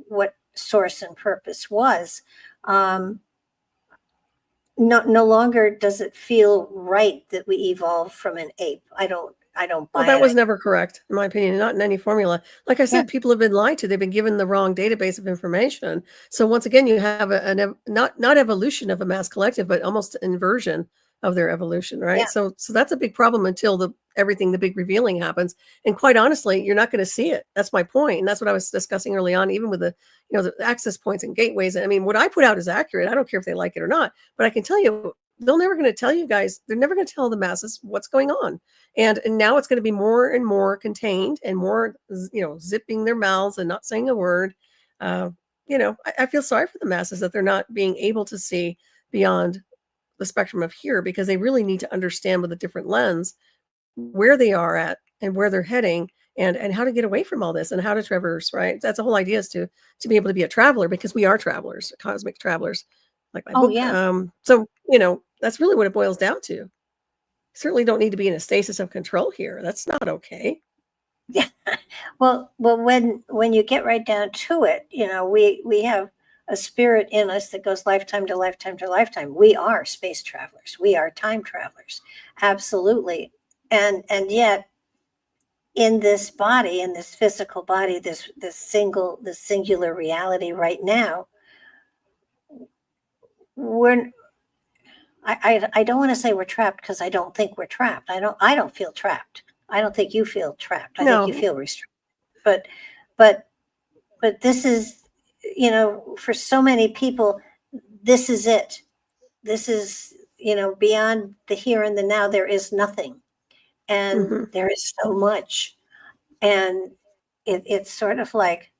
what source and purpose was. No longer does it feel right that we evolved from an ape. I don't buy Well, that it. was never correct, in my opinion, not in any formula. Like I said, people have been lied to. They've been given the wrong database of information. So once again, you have not evolution of a mass collective, but almost inversion of their evolution, right? Yeah. So that's a big problem until the big revealing happens. And quite honestly, you're not going to see it. That's my point. And that's what I was discussing early on, even with the access points and gateways. I mean, what I put out is accurate. I don't care if they like it or not, but I can tell you, they're never going to tell you guys, they're never going to tell the masses what's going on. And now it's going to be more and more contained and more, zipping their mouths and not saying a word. I feel sorry for the masses that they're not being able to see beyond the spectrum of here, because they really need to understand with a different lens where they are at and where they're heading, and how to get away from all this and how to traverse, right? That's the whole idea, is to be able to be a traveler, because we are travelers, cosmic travelers, like my book. Yeah. So, that's really what it boils down to. Certainly don't need to be in a stasis of control here. That's not okay. Yeah. Well, when you get right down to it, we have a spirit in us that goes lifetime to lifetime to lifetime. We are space travelers. We are time travelers. Absolutely. And yet in this body, in this physical body, this singular reality right now, I don't want to say we're trapped, because I don't think we're trapped. I don't feel trapped. I don't think you feel trapped. I think you feel restricted. But this is, for so many people, this is it. This is, beyond the here and the now, there is nothing. And there is so much. And it's sort of like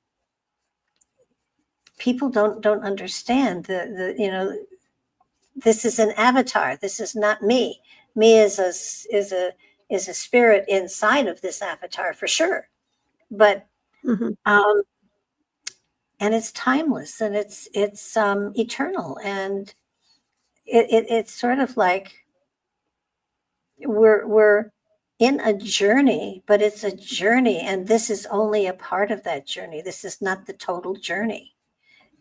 people don't understand this is an avatar. This is not me. Me is a spirit inside of this avatar, for sure. But and it's timeless, and it's eternal, and it's sort of like we're in a journey, but it's a journey, and this is only a part of that journey. This is not the total journey.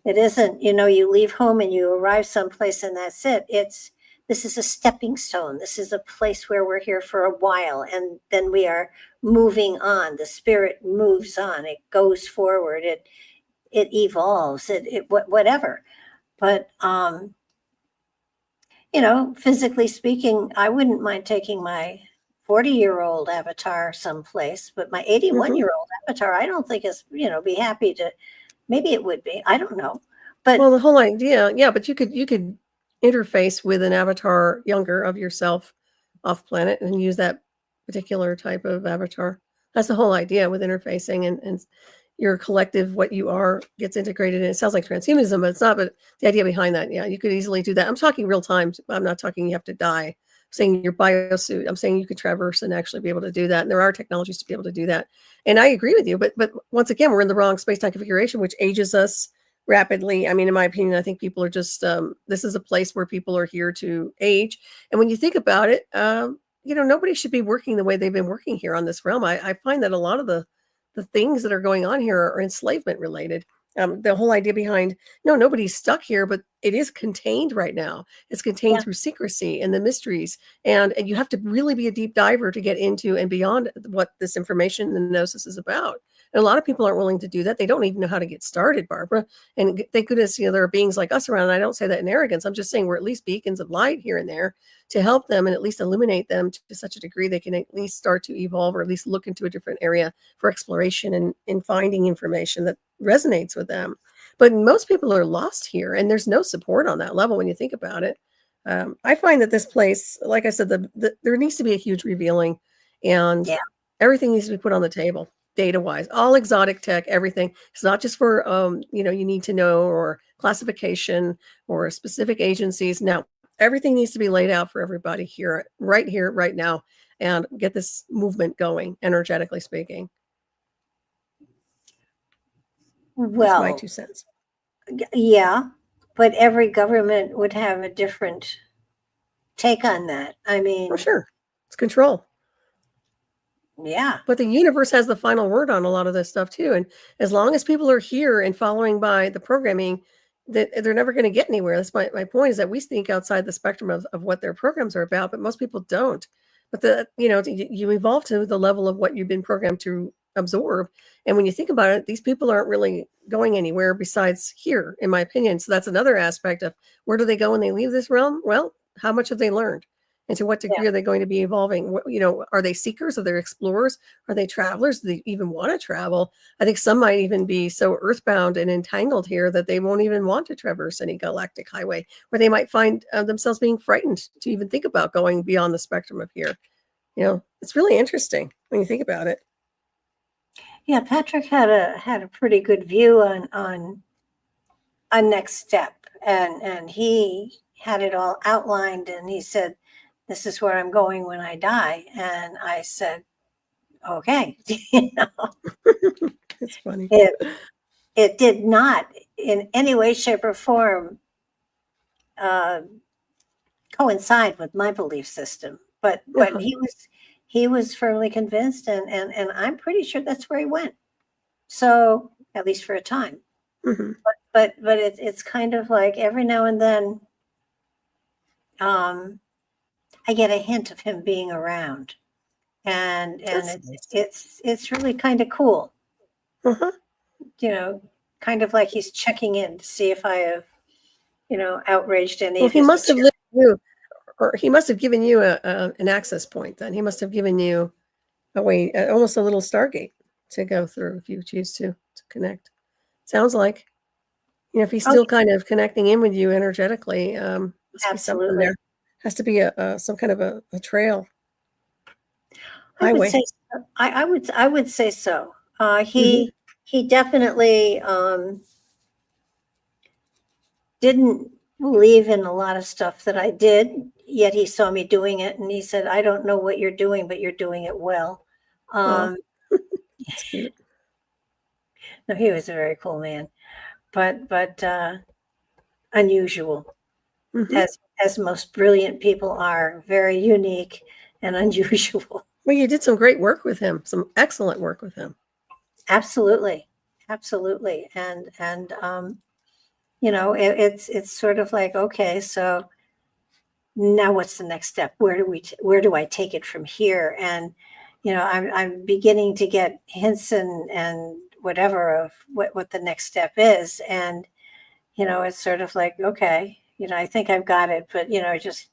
It isn't, you leave home and you arrive someplace and that's it. This is a stepping stone. This is a place where we're here for a while, and then we are moving on. The spirit moves on. It goes forward. It evolves. It whatever. But physically speaking, I wouldn't mind taking my 40-year-old avatar someplace, but my 81-year-old avatar, I don't think is, be happy to. Maybe it would be. I don't know. But the whole idea, but you could interface with an avatar younger of yourself off planet and use that particular type of avatar. That's the whole idea with interfacing, and your collective, what you are, gets integrated. And it sounds like transhumanism, but it's not. But the idea behind that, you could easily do that. I'm talking real time. I'm not talking you have to die. I'm saying your biosuit. I'm saying you could traverse and actually be able to do that. And there are technologies to be able to do that. And I agree with you. But once again, we're in the wrong space-time configuration, which ages us rapidly. I mean, in my opinion, I think people are just, this is a place where people are here to age. And when you think about it, nobody should be working the way they've been working here on this realm. I find that a lot of the things that are going on here are enslavement related. The whole idea behind, nobody's stuck here, but it is contained right now. It's contained through secrecy and the mysteries. And you have to really be a deep diver to get into and beyond what this information and gnosis is about. And a lot of people aren't willing to do that. They don't even know how to get started, Barbara. And thank goodness, there are beings like us around. And I don't say that in arrogance. I'm just saying we're at least beacons of light here and there to help them and at least illuminate them to such a degree they can at least start to evolve, or at least look into a different area for exploration and finding information that resonates with them. But most people are lost here, and there's no support on that level when you think about it. I find that this place, like I said, there needs to be a huge revealing, and everything needs to be put on the table, data-wise, all exotic tech, everything. It's not just for, you need to know, or classification, or specific agencies. Now, everything needs to be laid out for everybody here, right now, and get this movement going, energetically speaking. Well, that's my 2 cents. Yeah. but every government would have a different take on that. I mean, For sure. It's control. yeah. But the universe has the final word on a lot of this stuff too. And as long as people are here and following by the programming, that they're never going to get anywhere. That's my point, is that we think outside the spectrum of what their programs are about, but most people don't. But you evolve to the level of what you've been programmed to absorb. And when you think about it, these people aren't really going anywhere besides here, in my opinion. So that's another aspect of where do they go when they leave this realm? Well, how much have they learned? And to what degree are they going to be evolving? Are they seekers? Are they explorers? Are they travelers? Do they even want to travel? I think some might even be so earthbound and entangled here that they won't even want to traverse any galactic highway, or they might find themselves being frightened to even think about going beyond the spectrum of here. It's really interesting when you think about it. Yeah, Patrick had a pretty good view on a next step, and he had it all outlined, and he said, "This is where I'm going when I die." And I said, "Okay." It's funny. It did not in any way, shape, or form coincide with my belief system, but he was firmly convinced, and I'm pretty sure that's where he went. So at least for a time. Mm-hmm. But it's kind of like every now and then, I get a hint of him being around, and it's really kind of cool. Uh-huh. Kind of like he's checking in to see if I have, outraged any. Well, of he his must have lived you, or he must have given you an access point. Then he must have given you a way, almost a little Stargate to go through if you choose to connect. Sounds like, if he's still kind of connecting in with you energetically, must be something there. Has to be some kind of a trail. Highway. I would say so. He definitely didn't believe in a lot of stuff that I did, yet he saw me doing it, and he said, "I don't know what you're doing, but you're doing it well." That's cute. No, he was a very cool man, but unusual, as most brilliant people are, very unique and unusual. Well, you did some great work with him, some excellent work with him. Absolutely, and it's sort of like, okay, so now what's the next step? Where do I take it from here? And I'm beginning to get hints and whatever of what the next step is, and it's sort of like, okay, I think I've got it, but just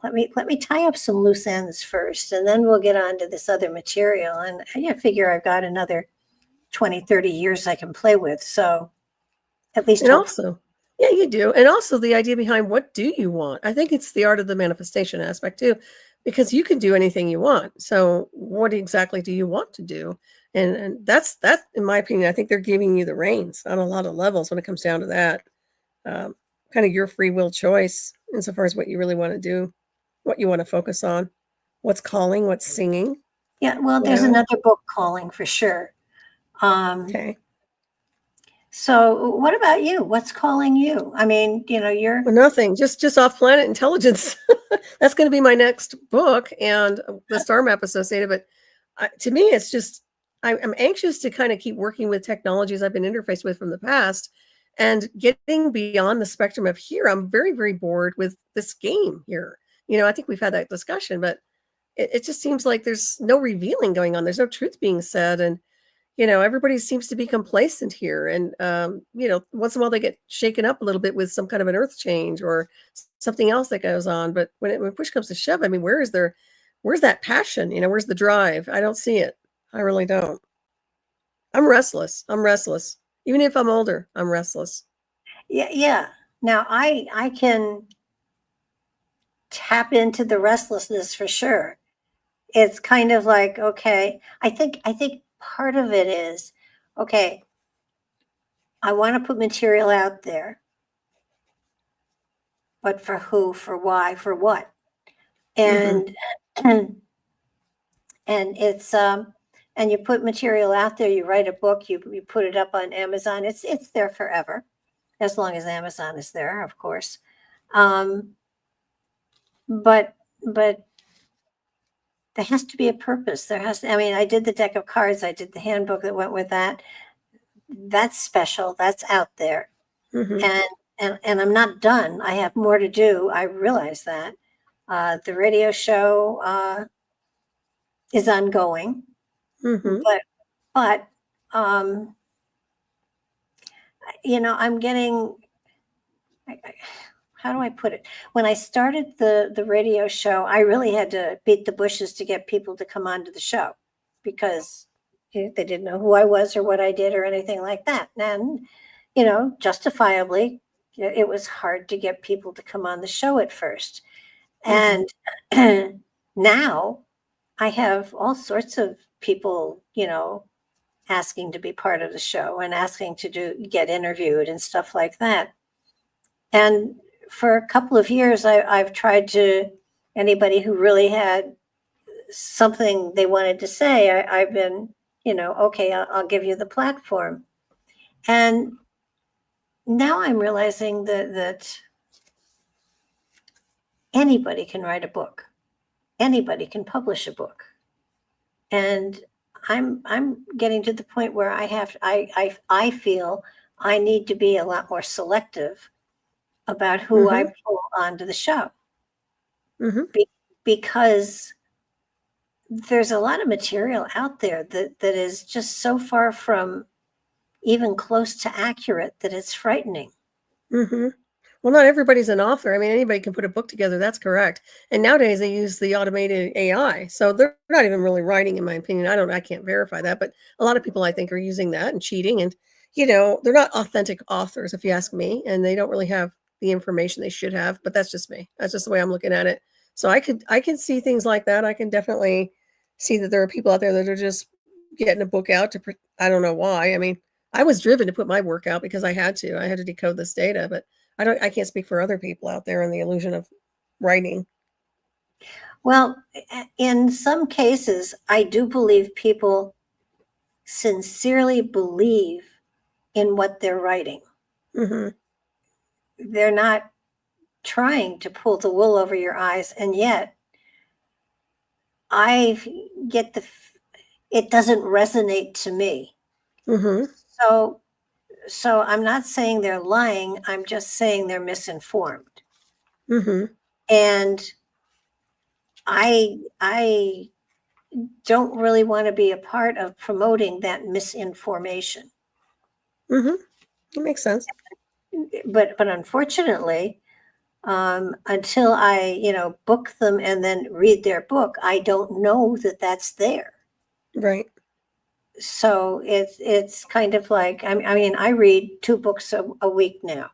let me tie up some loose ends first, and then we'll get on to this other material. And I figure I've got another 20, 30 years I can play with, so at least. And also, yeah, you do. And also the idea behind, what do you want? I think it's the art of the manifestation aspect too, because you can do anything you want. So what exactly do you want to do? And that's, in my opinion, I think they're giving you the reins on a lot of levels when it comes down to that. Kind of your free will choice insofar as what you really want to do, what you want to focus on, what's calling, what's singing. Yeah, well, there's another book calling for sure. Okay. So what about you? What's calling you? I mean, you're nothing, just off-planet intelligence. That's going to be my next book and the star map associated. But to me, it's just, I'm anxious to kind of keep working with technologies I've been interfaced with from the past and getting beyond the spectrum of here. I'm very, very bored with this game here. I think we've had that discussion, but it just seems like there's no revealing going on. There's no truth being said. And, everybody seems to be complacent here. And, once in a while they get shaken up a little bit with some kind of an earth change or something else that goes on. But when push comes to shove, I mean, where's that passion? Where's the drive? I don't see it. I really don't. I'm restless. Even if I'm older, I'm restless. Yeah. Now I can tap into the restlessness for sure. It's kind of like, okay, I think part of it is, okay, I want to put material out there, but for who, for why, for what? And and it's and you put material out there, you write a book, you put it up on Amazon, it's there forever. as long as Amazon is there, of course. Um, but there has to be a purpose. I mean, I did the deck of cards. I did the handbook that went with that. That's special. That's out there. Mm-hmm. And I'm not done. I have more to do. I realize that. The radio show is ongoing, Mm-hmm. but I'm getting. How do I put it? When I started the radio show, I really had to beat the bushes to get people to come onto the show because they didn't know who I was or what I did or anything like that. And, justifiably, it was hard to get people to come on the show at first. And now I have all sorts of people, asking to be part of the show and asking to get interviewed and stuff like that. And for a couple of years, I've tried to, anybody who really had something they wanted to say, I've been, okay, I'll give you the platform. And now I'm realizing that anybody can write a book. Anybody can publish a book. And I'm getting to the point where I feel I need to be a lot more selective about who I pull onto the show. Because there's a lot of material out there that is just so far from even close to accurate that it's frightening. Well, not everybody's an author. I mean, anybody can put a book together. That's correct. And nowadays they use the automated AI. So they're not even really writing, in my opinion. I can't verify that, but a lot of people I think are using that and cheating. And, they're not authentic authors, if you ask me, and they don't really have the information they should have, but that's just me. That's just the way I'm looking at it. So I can see things like that. I can definitely see that there are people out there that are just getting a book out I don't know why. I mean, I was driven to put my work out because I had to decode this data, but I can't speak for other people out there in the illusion of writing. Well, in some cases, I do believe people sincerely believe in what they're writing. They're not trying to pull the wool over your eyes, and yet I get it doesn't resonate to me. So I'm not saying they're lying. I'm just saying they're misinformed. And I don't really want to be a part of promoting that misinformation. It makes sense. But unfortunately, until I, book them and then read their book, I don't know that that's there. Right. So it's kind of like, I mean, I read 2 books a week now,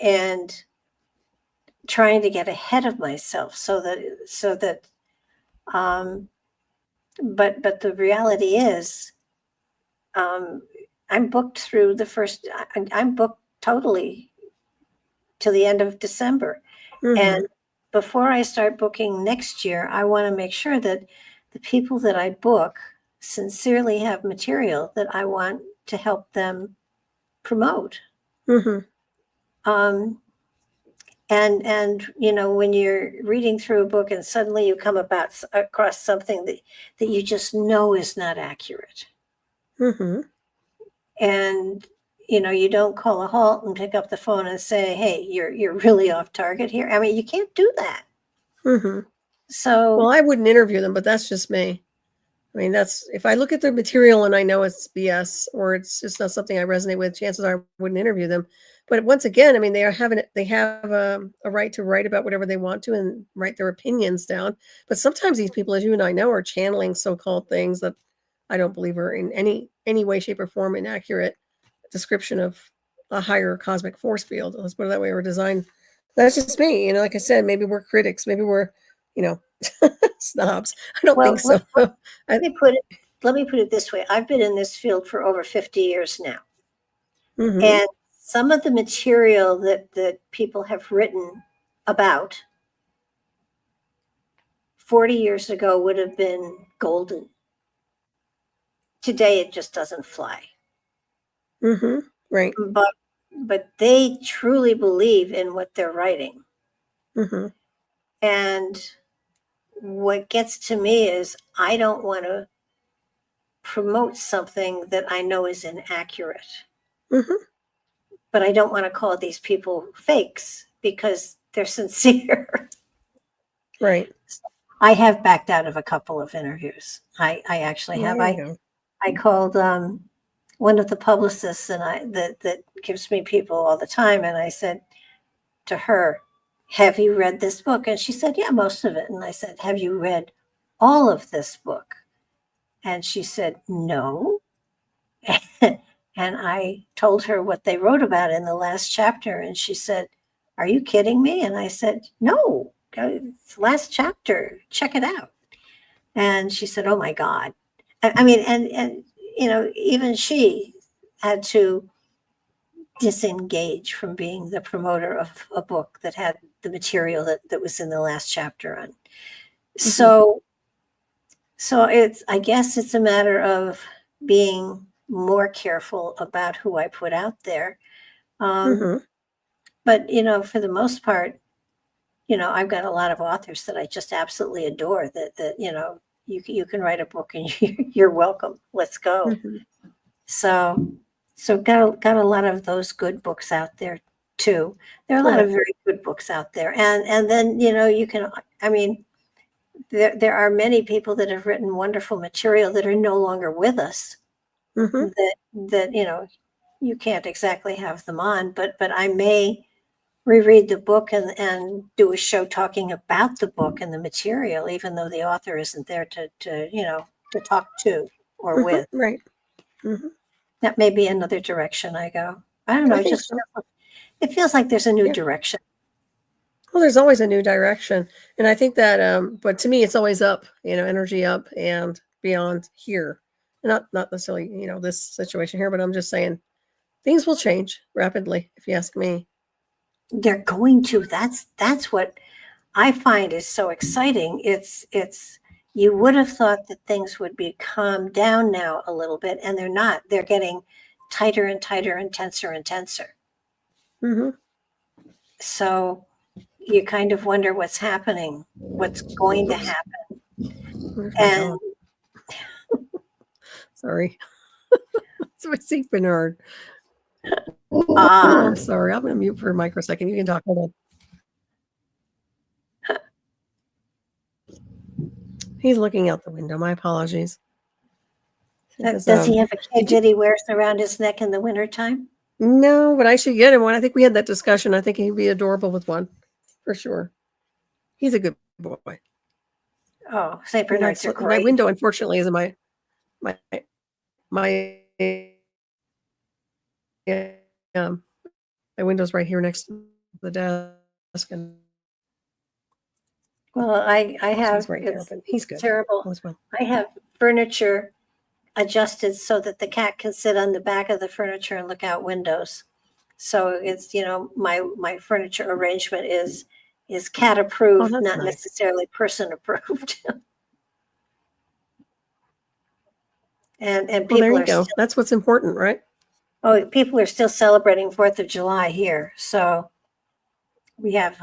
and trying to get ahead of myself so that but the reality is, I'm booked through I'm booked totally to the end of December. And before I start booking next year, I want to make sure that the people that I book sincerely have material that I want to help them promote. And when you're reading through a book and suddenly you come across something that you just know is not accurate. And you don't call a halt and pick up the phone and say, hey, you're really off target here. I mean, you can't do that. So, well, I wouldn't interview them, but that's just me. I mean, that's, if I look at their material and I know it's BS or it's just not something I resonate with, chances are I wouldn't interview them. But once again, I mean, they have a right to write about whatever they want to and write their opinions down. But sometimes these people, as you and I know, are channeling so-called things that I don't believe are in any way, shape, or form an accurate description of a higher cosmic force field. Let's put it that way, or design. That's just me. Like I said, maybe we're critics. Maybe we're, snobs. I don't think so. Let me put it this way. I've been in this field for over 50 years now. And some of the material that people have written about 40 years ago would have been golden. Today, it just doesn't fly. Right. they truly believe in what they're writing. Mm-hmm. And what gets to me is I don't want to promote something that I know is inaccurate, Mm-hmm. but I don't want to call these people fakes because they're sincere. Right. I have backed out of a couple of interviews. I actually have. There you go. I called one of the publicists that gives me people all the time, and I said to her, "Have you read this book?" And she said, "Yeah, most of it." And I said, "Have you read all of this book?" And she said, "No." And I told her what they wrote about in the last chapter, and she said, "Are you kidding me?" And I said, "No, it's the last chapter. Check it out." And she said, "Oh my God." I mean, and even she had to disengage from being the promoter of a book that had the material that was in the last chapter on. So I guess it's a matter of being more careful about who I put out there. Mm-hmm. But, for the most part, I've got a lot of authors that I just absolutely adore that you can write a book and you're welcome. Let's go. Mm-hmm. So got a lot of those good books out there too. There are a lot of very good books out there. And then, you can, I mean, there are many people that have written wonderful material that are no longer with us. Mm-hmm. That you can't exactly have them on, but I may reread the book and do a show talking about the book and the material, even though the author isn't there to talk to or Mm-hmm. with. Right. Mm-hmm. That may be another direction I go. I don't know. I think so. It feels like there's a new direction. Well, there's always a new direction. And I think that, but to me, it's always up, energy up and beyond here. Not necessarily, this situation here, but I'm just saying things will change rapidly, if you ask me. They're going to. That's what I find is so exciting. It's you would have thought that things would be calmed down now a little bit, and they're not. They're getting tighter and tighter and tenser and tenser. Mm-hmm. So you kind of wonder what's happening, what's going to happen. And sorry. It's my St. Bernard. I'm sorry. I'm going to mute for a microsecond. You can talk. Hold on. He's looking out the window. My apologies. Does he have a kid that he wears around his neck in the wintertime? No, but I should get him one. I think we had that discussion. I think he'd be adorable with one, for sure. He's a good boy. Oh, St. Bernards are great. My window, unfortunately, is my window's right here next to the desk. And well, I have right there, but he's good. Terrible. Well. I have furniture adjusted so that the cat can sit on the back of the furniture and look out windows. So it's my furniture arrangement is cat approved, not nice. necessarily person approved. and people there you go. That's what's important, right? Oh, people are still celebrating 4th of July here. So we have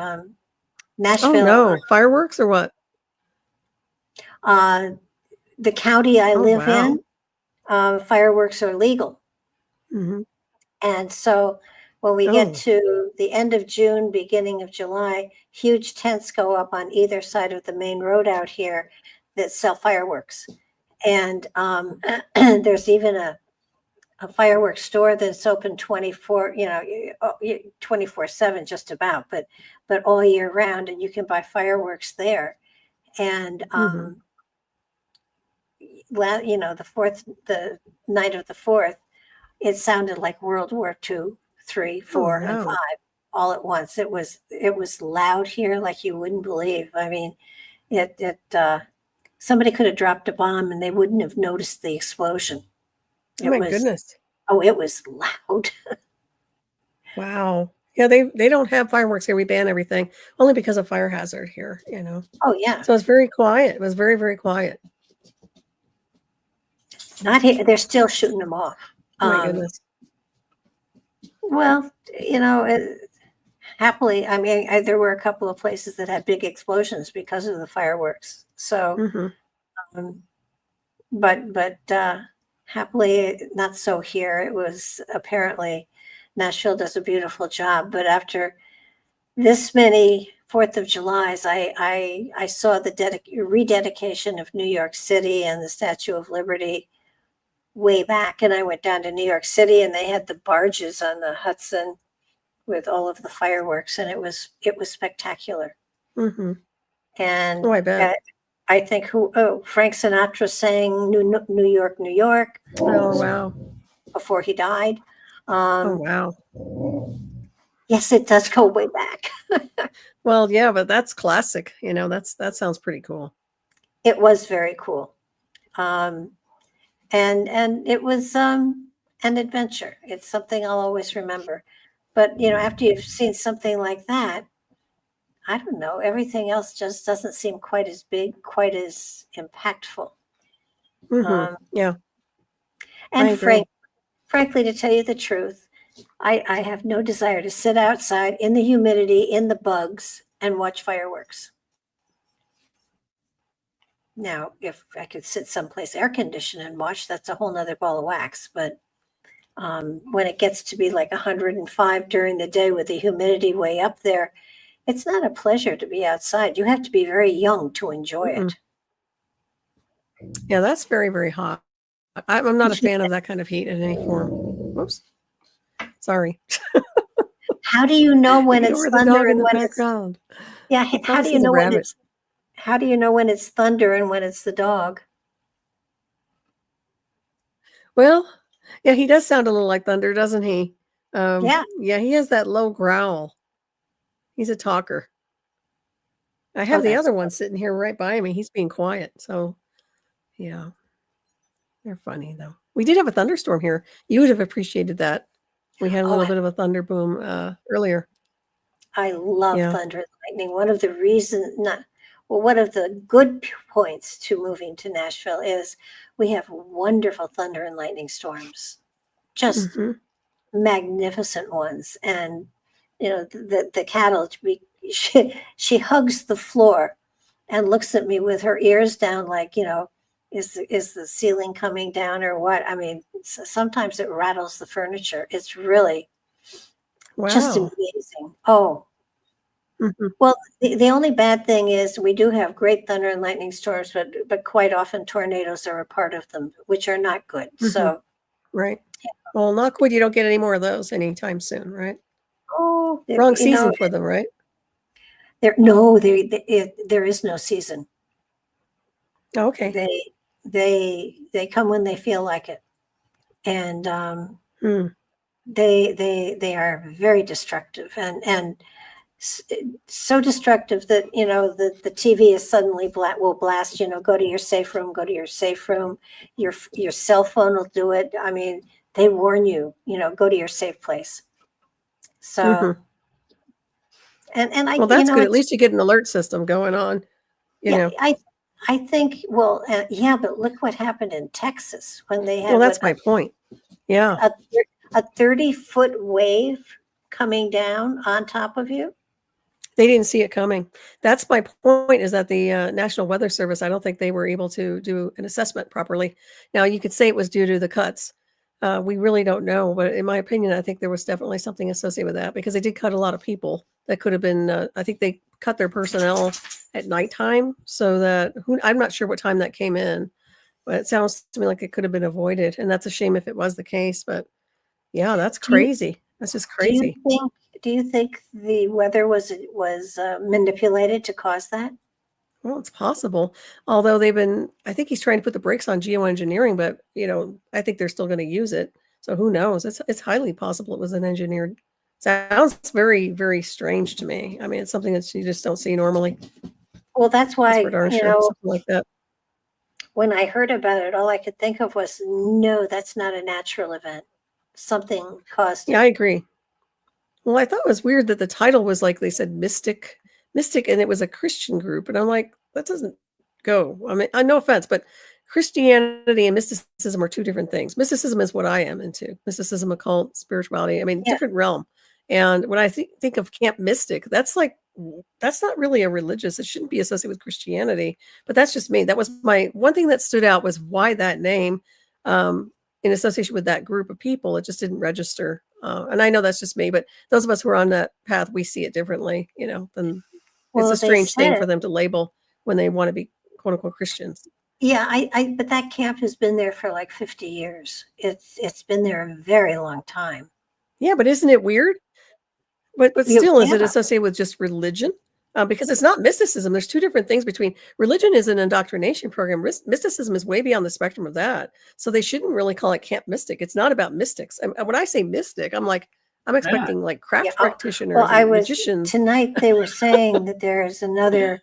Nashville. Oh no, fireworks or what? The county I live in, fireworks are legal. Mm-hmm. And so when we get to the end of June, beginning of July, huge tents go up on either side of the main road out here that sell fireworks. And there's even a fireworks store that's open 24/7 just about, but all year round, and you can buy fireworks there. And the night of the 4th, it sounded like World War II, 3, 4, and 5 all at once. It was loud here like you wouldn't believe. I mean, somebody could have dropped a bomb and they wouldn't have noticed the explosion. Goodness. Oh, it was loud. Wow. Yeah, they don't have fireworks here. We ban everything only because of fire hazard here, Oh, yeah. So it's very quiet. It was very, very quiet. Not here. They're still shooting them off. Oh, my goodness. Well, happily, I mean, there were a couple of places that had big explosions because of the fireworks. So, Hmm. um, but happily, not so here. It was apparently Nashville does a beautiful job, but after this many Fourth of Julys, I saw the rededication of New York City and the Statue of Liberty way back, and I went down to New York City, and they had the barges on the Hudson with all of the fireworks, and it was spectacular. Hmm. And Oh, I bet. I think Frank Sinatra sang New York, New York Oh, wow. before he died. Oh, wow. Yes, it does go way back. Well, yeah, but that's classic. That sounds pretty cool. It was very cool. Um, and it was an adventure. It's something I'll always remember. But after you've seen something like that, I don't know, everything else just doesn't seem quite as big, quite as impactful. Hmm. Yeah, I And agree. frankly, to tell you the truth, I have no desire to sit outside in the humidity, in the bugs, and watch fireworks. Now, if I could sit someplace air conditioned and watch, that's a whole nother ball of wax. But when it gets to be like 105 during the day with the humidity way up there, it's not a pleasure to be outside. You have to be very young to enjoy it. Yeah, that's very, very hot. I'm not a fan of that kind of heat in any form. Whoops. Sorry. How do you know when it's Ignore the thunder dog in and the when it's background. yeah? He How probably do you sees a know when rabbit. it's thunder and when it's the dog? Well, yeah, he does sound a little like thunder, doesn't he? Yeah. Yeah, he has that low growl. He's a talker. I Oh, have the that's other one sitting here right by me. He's being quiet. So, yeah, they're funny though. We did have a thunderstorm here. You would have appreciated that. We had a oh, little bit of a thunder boom earlier. I love Yeah. thunder and lightning. One of the reasons, not well, one of the good points to moving to Nashville is we have wonderful thunder and lightning storms, just Hmm. magnificent ones. And the cattle, she hugs the floor and looks at me with her ears down, like is the ceiling coming down or what? I mean, sometimes it rattles the furniture. It's really just Wow. amazing. Oh, Hmm. well, the only bad thing is we do have great thunder and lightning storms, but quite often tornadoes are a part of them, which are not good. Hmm. So, Right. Well, knock wood, you don't get any more of those anytime soon, right? oh, Wrong season for them, right? there is no season. Okay. They come when they feel like it, and Hmm. they are very destructive and so destructive that the TV is suddenly will blast, go to your safe room, go to your safe room. Your cell phone will do it. I mean, they warn you, go to your safe place. So Hmm. and I Well, that's good. At least you get an alert system going on. You yeah know. I think well yeah, but look what happened in Texas when they Well, had that's my point. Yeah. a 30-foot wave coming down on top of you. They didn't see it coming. That's my point, is that the National Weather Service, I don't think they were able to do an assessment properly. Now, you could say it was due to the cuts. We really don't know. But in my opinion, I think there was definitely something associated with that, because they did cut a lot of people. That could have been, I think they cut their personnel at nighttime. So that, I'm not sure what time that came in. But it sounds to me like it could have been avoided. And that's a shame if it was the case. But yeah, that's Do you crazy. That's just do you crazy. think do you think the weather was manipulated to cause that? Well, it's possible. Although I think he's trying to put the brakes on geoengineering, but I think they're still going to use it. So who knows? It's highly possible it was an engineered. Sounds very, very strange to me. I mean, it's something that you just don't see normally. Well, that's That's for why, darn sure. Something like that. when I heard about it, all I could think of was, no, that's not a natural event. Something caused Yeah, it. I agree. Well, I thought it was weird that the title was like they said mystic, and it was a Christian group, and I'm like, that doesn't go. I mean, no offense, but Christianity and mysticism are two different things. Mysticism is what I am into. Mysticism, occult, spirituality. I mean, Yeah. different realm. And when I think of Camp Mystic, that's not really a religious. It shouldn't be associated with Christianity. But that's just me. That was my one thing that stood out was why that name, in association with that group of people. It just didn't register. And I know that's just me. But those of us who are on that path, we see it differently. Than it's Well, a they strange thing said, for them to label when they want to be quote unquote Christians. yeah, but that camp has been there for like 50 years. It's been there a very long time. Yeah, but isn't it weird? But You- still, is it yeah. associated with just religion? Because it's not mysticism. There's two different things between religion is an indoctrination program. Mysticism is way beyond the spectrum of that. So they shouldn't really call it Camp Mystic. It's not about mystics. And when I say mystic, I'm expecting like craft Yeah. Well, practitioners I and was magicians. tonight. They were saying that there is another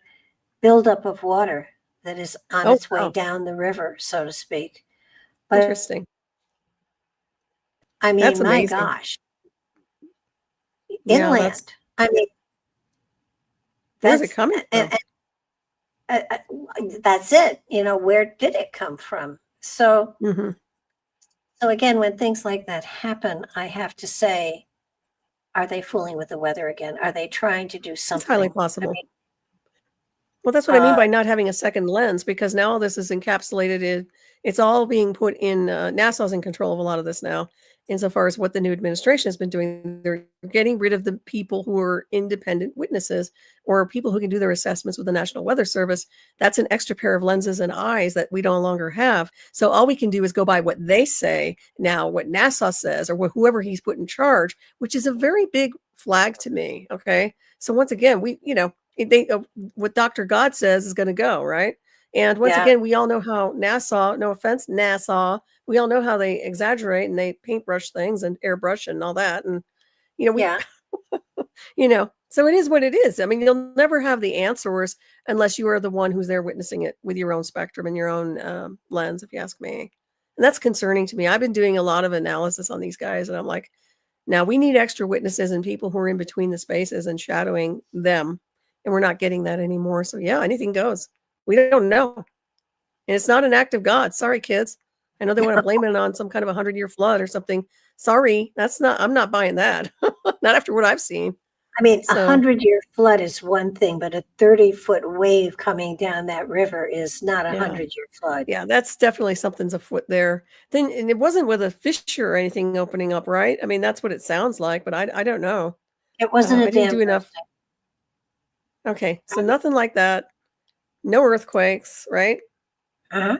buildup of water that is on Oh, its way wow. down the river, so to speak. But Interesting. I mean, That's my amazing. gosh, Yeah, inland. I mean, where's it coming from? That's it. Where did it come from? So, Mhm. so again, when things like that happen, I have to say, are they fooling with the weather again? Are they trying to do It's highly something? possible. I mean, Well, that's what I mean by not having a second lens, because now all this is encapsulated. It's all being put in. NASA's in control of a lot of this now, insofar as what the new administration has been doing. They're getting rid of the people who are independent witnesses or people who can do their assessments with the National Weather Service. That's an extra pair of lenses and eyes that we no longer have. So all we can do is go by what they say now, what NASA says, or whoever he's put in charge, which is a very big flag to me. Okay, so once again, what Dr. God says is going to go, right? And once Yeah. again, we all know how NASA, no offense, NASA, we all know how they exaggerate and they paintbrush things and airbrush and all that. And, Yeah. So it is what it is. I mean, you'll never have the answers unless you are the one who's there witnessing it with your own spectrum and your own lens, if you ask me. And that's concerning to me. I've been doing a lot of analysis on these guys, and I'm like, now we need extra witnesses and people who are in between the spaces and shadowing them. And we're not getting that anymore. So yeah, anything goes. We don't know. And it's not an act of God. Sorry, kids. I know they want to blame it on some kind of 100-year flood or something. Sorry, I'm not buying that. Not after what I've seen. I mean, So, 100-year flood is one thing, but a 30-foot wave coming down that river is not a Yeah. 100-year flood. Yeah, that's definitely something's afoot there. Then, and it wasn't with a fissure or anything opening up, right? I mean, that's what it sounds like, but I don't know. It wasn't a I didn't dam do enough. bursting. Okay, so nothing like that. No earthquakes, right? Uh-huh.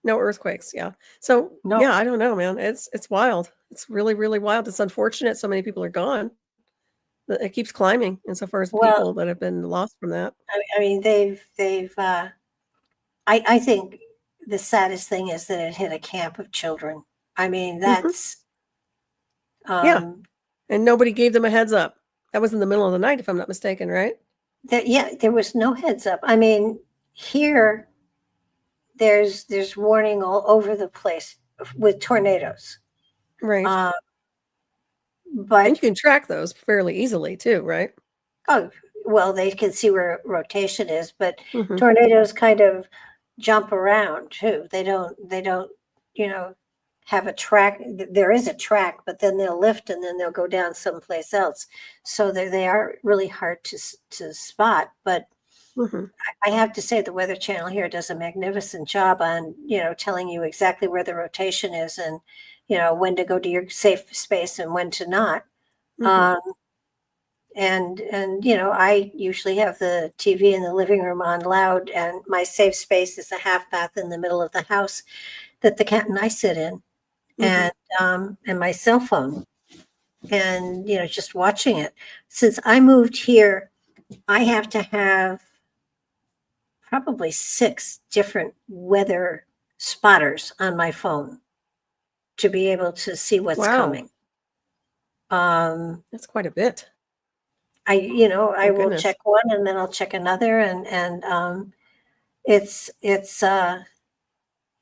No earthquakes, yeah. So No. yeah, I don't know, man. It's wild. It's really, really wild. It's unfortunate so many people are gone. It keeps climbing insofar as Well, people that have been lost from that. I mean, I think the saddest thing is that it hit a camp of children. I mean, that's, Yeah. And nobody gave them a heads up. That was in the middle of the night, if I'm not mistaken, right? there was no heads up. I mean, here, there's warning all over the place with tornadoes. Right. And you But can track those fairly easily too, right? well, they can see where rotation is, but Mhm. tornadoes kind of jump around too. They don't, have a track. There is a track, but then they'll lift and then they'll go down someplace else. So they are really hard to spot. But Mhm. I have to say the Weather Channel here does a magnificent job on, telling you exactly where the rotation is and, when to go to your safe space and when to not. Mhm. And I usually have the TV in the living room on loud, and my safe space is a half bath in the middle of the house that the cat and I sit in, Mhm. and my cell phone, and just watching it. Since I moved here, I have to have probably 6 different weather spotters on my phone to be able to see what's Wow. coming. That's quite a bit. I Oh, will goodness. check one and then I'll check another, and it's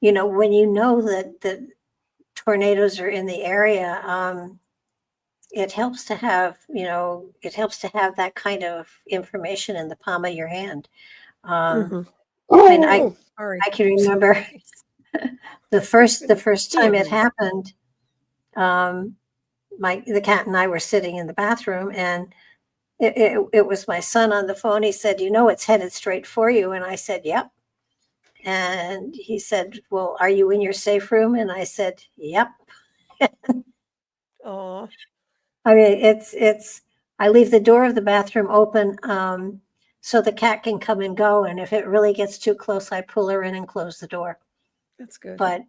when you know that the tornadoes are in the area, it helps to have that kind of information in the palm of your hand. Mhm. And I Oh, sorry. I can remember the first time it Goodness. happened. The cat and I were sitting in the bathroom, and it was my son on the phone. He said, it's headed straight for you. And I said, yep. And he said, well, are you in your safe room? And I said, yep. Oh, I mean, I leave the door of the bathroom open, so the cat can come and go. And if it really gets too close, I pull her in and close the door. that's good. But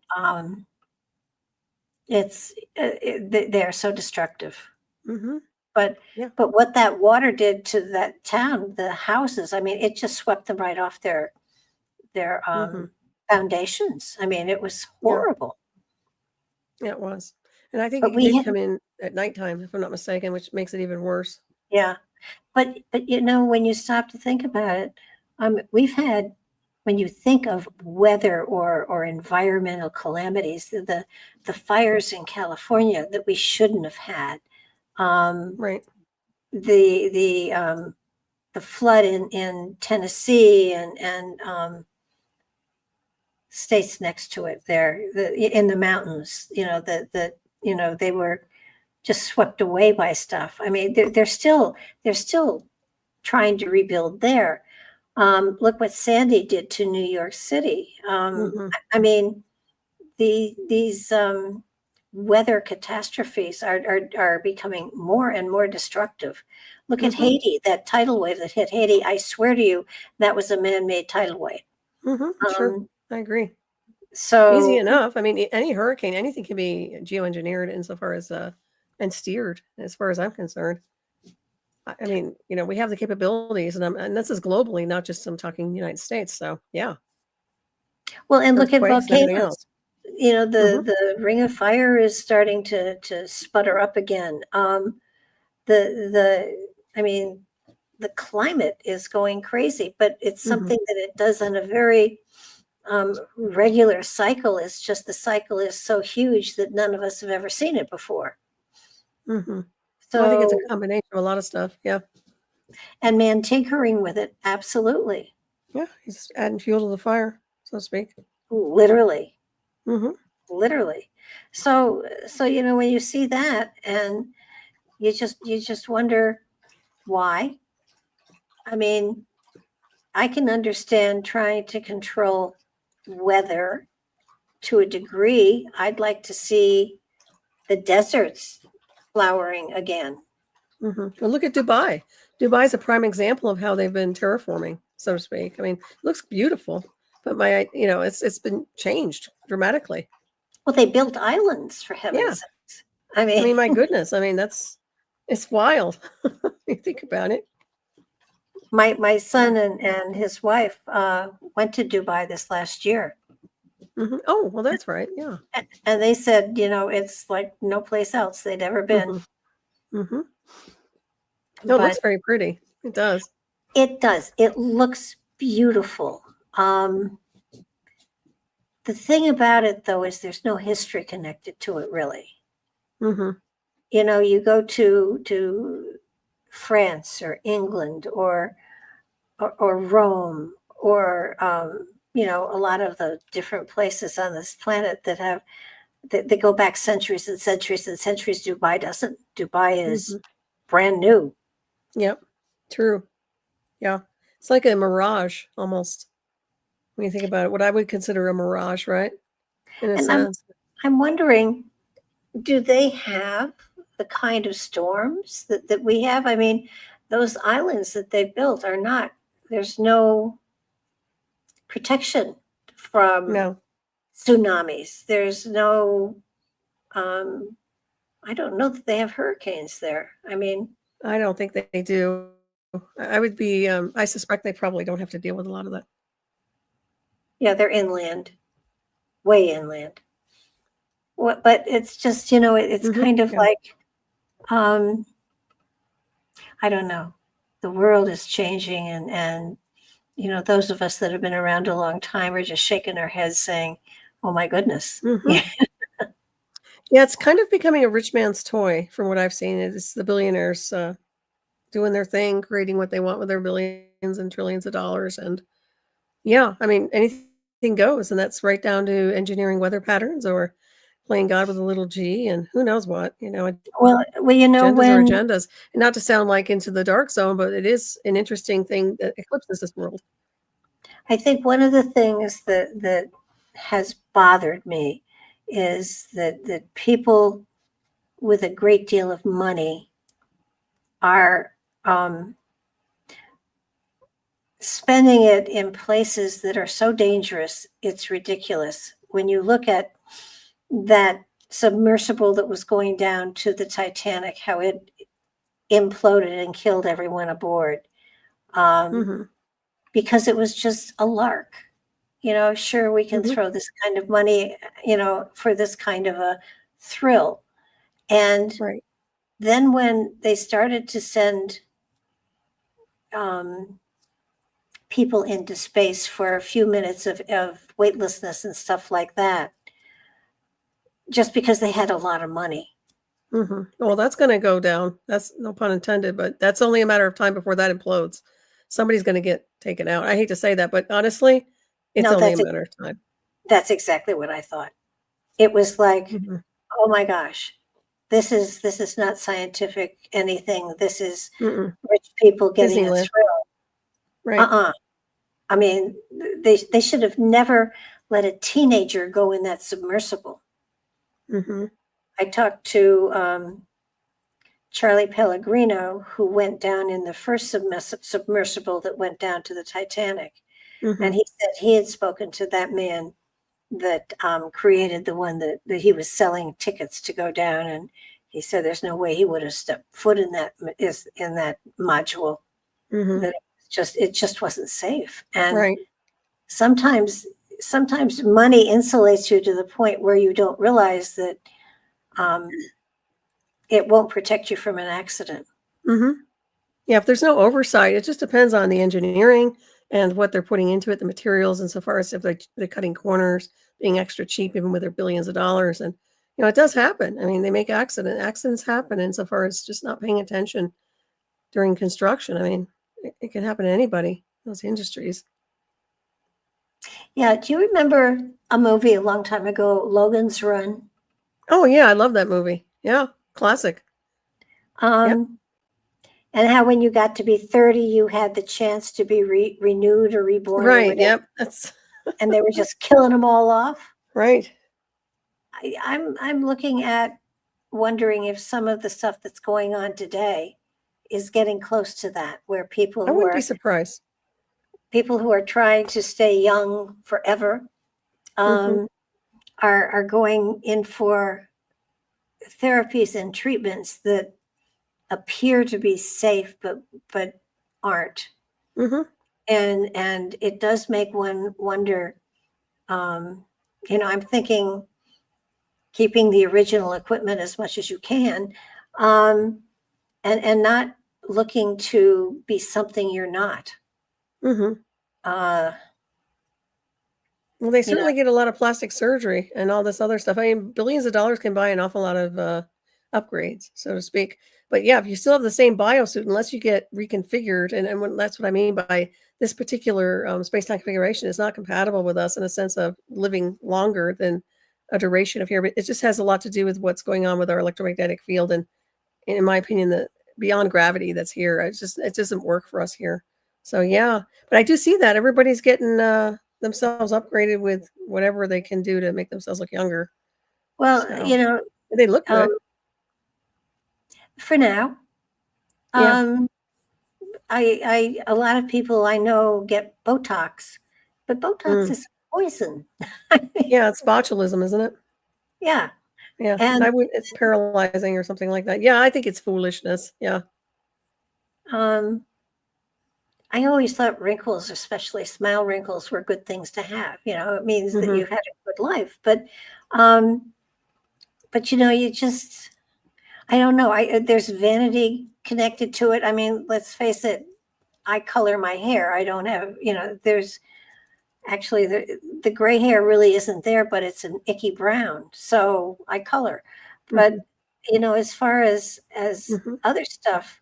they're so destructive. Mm-hmm. But Yeah. but what that water did to that town, the houses, I mean, it just swept them right off their Mm-hmm. foundations. I mean, it was Yeah. horrible. Yeah, it was. And I think But it we did had, come in at nighttime, if I'm not mistaken, which makes it even worse. yeah. But when you stop to think about it, we've had, when you think of weather or environmental calamities, the fires in California that we shouldn't have had, Right. the flood in Tennessee and states next to it there, in the mountains, they were just swept away by stuff. I mean, they're still trying to rebuild there. Look what Sandy did to New York City. Mm-hmm. I mean, these weather catastrophes are becoming more and more destructive. Look at Mm-hmm. Haiti, that tidal wave that hit Haiti. I swear to you, that was a man-made tidal wave. Mm-hmm. Sure. I agree. Easy So, enough. I mean, any hurricane, anything can be geoengineered insofar as and steered, as far as I'm concerned. I mean, we have the capabilities, and this is globally, not just I'm talking United States. So yeah, well, and look at earthquakes and everything volcanoes. else. Mm-hmm. The Ring of Fire is starting to sputter up again. I mean, the climate is going crazy, but it's Mm-hmm. something that it does on a very regular cycle. It's just the cycle is so huge that none of us have ever seen it before. Mm-hmm. Well, I think it's a So, combination of a lot of stuff. Yeah. and man tinkering with it, absolutely, Yeah. He's adding fuel to the fire, so to speak. literally, Mm-hmm. literally. So when you see that, and you just wonder why. I mean, I can understand trying to control weather to a degree. I'd like to see the deserts flowering again. Mm-hmm. Well, look at Dubai. Dubai is a prime example of how they've been terraforming, so to speak. I mean, it looks beautiful, but it's been changed dramatically. Well, they built islands, for Yeah. heaven's sakes. I I mean, mean, my goodness. I mean, it's wild. You think about it. my son and his wife went to Dubai this last year, Mm-hmm. Oh, well, that's right. Yeah. and they said, it's like no place else they'd ever been. Mm-hmm. Mm-hmm. No, it looks But very pretty. It does. it does. It looks beautiful. The thing about it, though, is there's no history connected to it, really. Mm-hmm. You go to France or England or Rome or a lot of the different places on this planet that they go back centuries and centuries and centuries. Dubai doesn't. Dubai is Mm-hmm. brand new. Yep. True. Yeah. It's like a mirage almost when you think about it. What I would consider a mirage, right? In a And sense. I'm wondering, do they have the kind of storms that we have? I mean, those islands that they built are not, there's no protection from No, tsunamis. There's no, I don't know that they have hurricanes there. I mean, I don't think they do. I suspect they probably don't have to deal with a lot of that. yeah, they're inland, way inland. But it's just, it's Mm-hmm. kind of Yeah. like, um, I don't know. The world is changing, and those of us that have been around a long time are just shaking our heads saying, oh my goodness. Mm-hmm. Yeah, it's kind of becoming a rich man's toy from what I've seen. It's the billionaires doing their thing, creating what they want with their billions and trillions of dollars. And Yeah, I mean, anything goes, and that's right down to engineering weather patterns or playing God with a little g, and who knows what, Well, agendas are agendas. And not to sound like Into the Dark Zone, but it is an interesting thing that eclipses this world. I think one of the things that has bothered me is that people with a great deal of money are spending it in places that are so dangerous, it's ridiculous. When you look at that submersible that was going down to the Titanic, how it imploded and killed everyone aboard, because it was just a lark. Sure, we can throw this kind of money, for this kind of a thrill. And Right. then when they started to send people into space for a few minutes of weightlessness and stuff like that, just because they had a lot of money. Well, that's going to go down. That's no pun intended, but that's only a matter of time before that implodes. Somebody's going to get taken out. I hate to say that, but honestly, it's only a matter of time. That's exactly what I thought. It was like, oh my gosh, this is not scientific anything. This is rich people getting a thrill. Right. I mean, they should have never let a teenager go in that submersible. I talked to Charlie Pellegrino, who went down in the first submersible that went down to the Titanic. And he said he had spoken to that man that created the one that he was selling tickets to go down. And he said there's no way he would have stepped foot in that module. That it just wasn't safe. And sometimes money insulates you to the point where you don't realize that it won't protect you from an accident. Yeah, if there's no oversight, it just depends on the engineering and what they're putting into it, the materials, insofar as if they're cutting corners, being extra cheap, even with their billions of dollars. And, it does happen. I mean, they make accidents happen insofar as just not paying attention during construction. I mean, it can happen to anybody, those industries. Yeah. Do you remember a movie a long time ago, Logan's Run? Oh, yeah. I love that movie. Yeah. Classic. And how when you got to be 30, you had the chance to be renewed or reborn. Right. Yep. That's and they were just killing them all off. Right. I'm looking at wondering if some of the stuff that's going on today is getting close to that, where people I wouldn't be surprised. People who are trying to stay young forever are going in for therapies and treatments that appear to be safe, but aren't. And it does make one wonder. I'm thinking keeping the original equipment as much as you can, and not looking to be something you're not. Well, they certainly get a lot of plastic surgery and all this other stuff. I mean, billions of dollars can buy an awful lot of upgrades, so to speak. But yeah, if you still have the same biosuit, unless you get reconfigured, and that's what I mean by this particular space-time configuration is not compatible with us in a sense of living longer than a duration of here. But it just has a lot to do with what's going on with our electromagnetic field, and in my opinion, the beyond gravity that's here, it doesn't work for us here. So yeah, but I do see that everybody's getting themselves upgraded with whatever they can do to make themselves look younger. Well, so, they look good for now. Yeah. A lot of people I know get Botox, but Botox is poison. Yeah, it's botulism, isn't it? Yeah. Yeah, and it's paralyzing or something like that. Yeah, I think it's foolishness. Yeah. I always thought wrinkles, especially smile wrinkles, were good things to have. It means that you've had a good life. But you just, I don't know. There's vanity connected to it. I mean, let's face it. I color my hair. I don't have, there's actually the gray hair really isn't there, but it's an icky brown. So I color. But, as far as other stuff,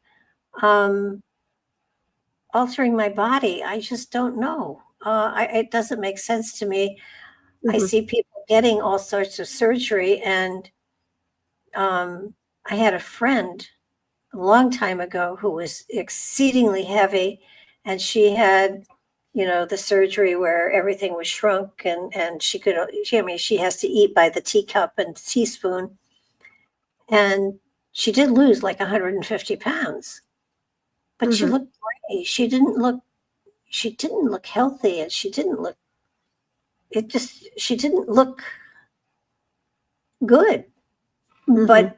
altering my body, I just don't know. it doesn't make sense to me. I Mhm. see people getting all sorts of surgery, and I had a friend a long time ago who was exceedingly heavy, and she had, the surgery where everything was shrunk, and she has to eat by the teacup and teaspoon, and she did lose like 150 pounds, but she Mhm. looked great. She didn't look healthy, and she didn't look good, Mhm.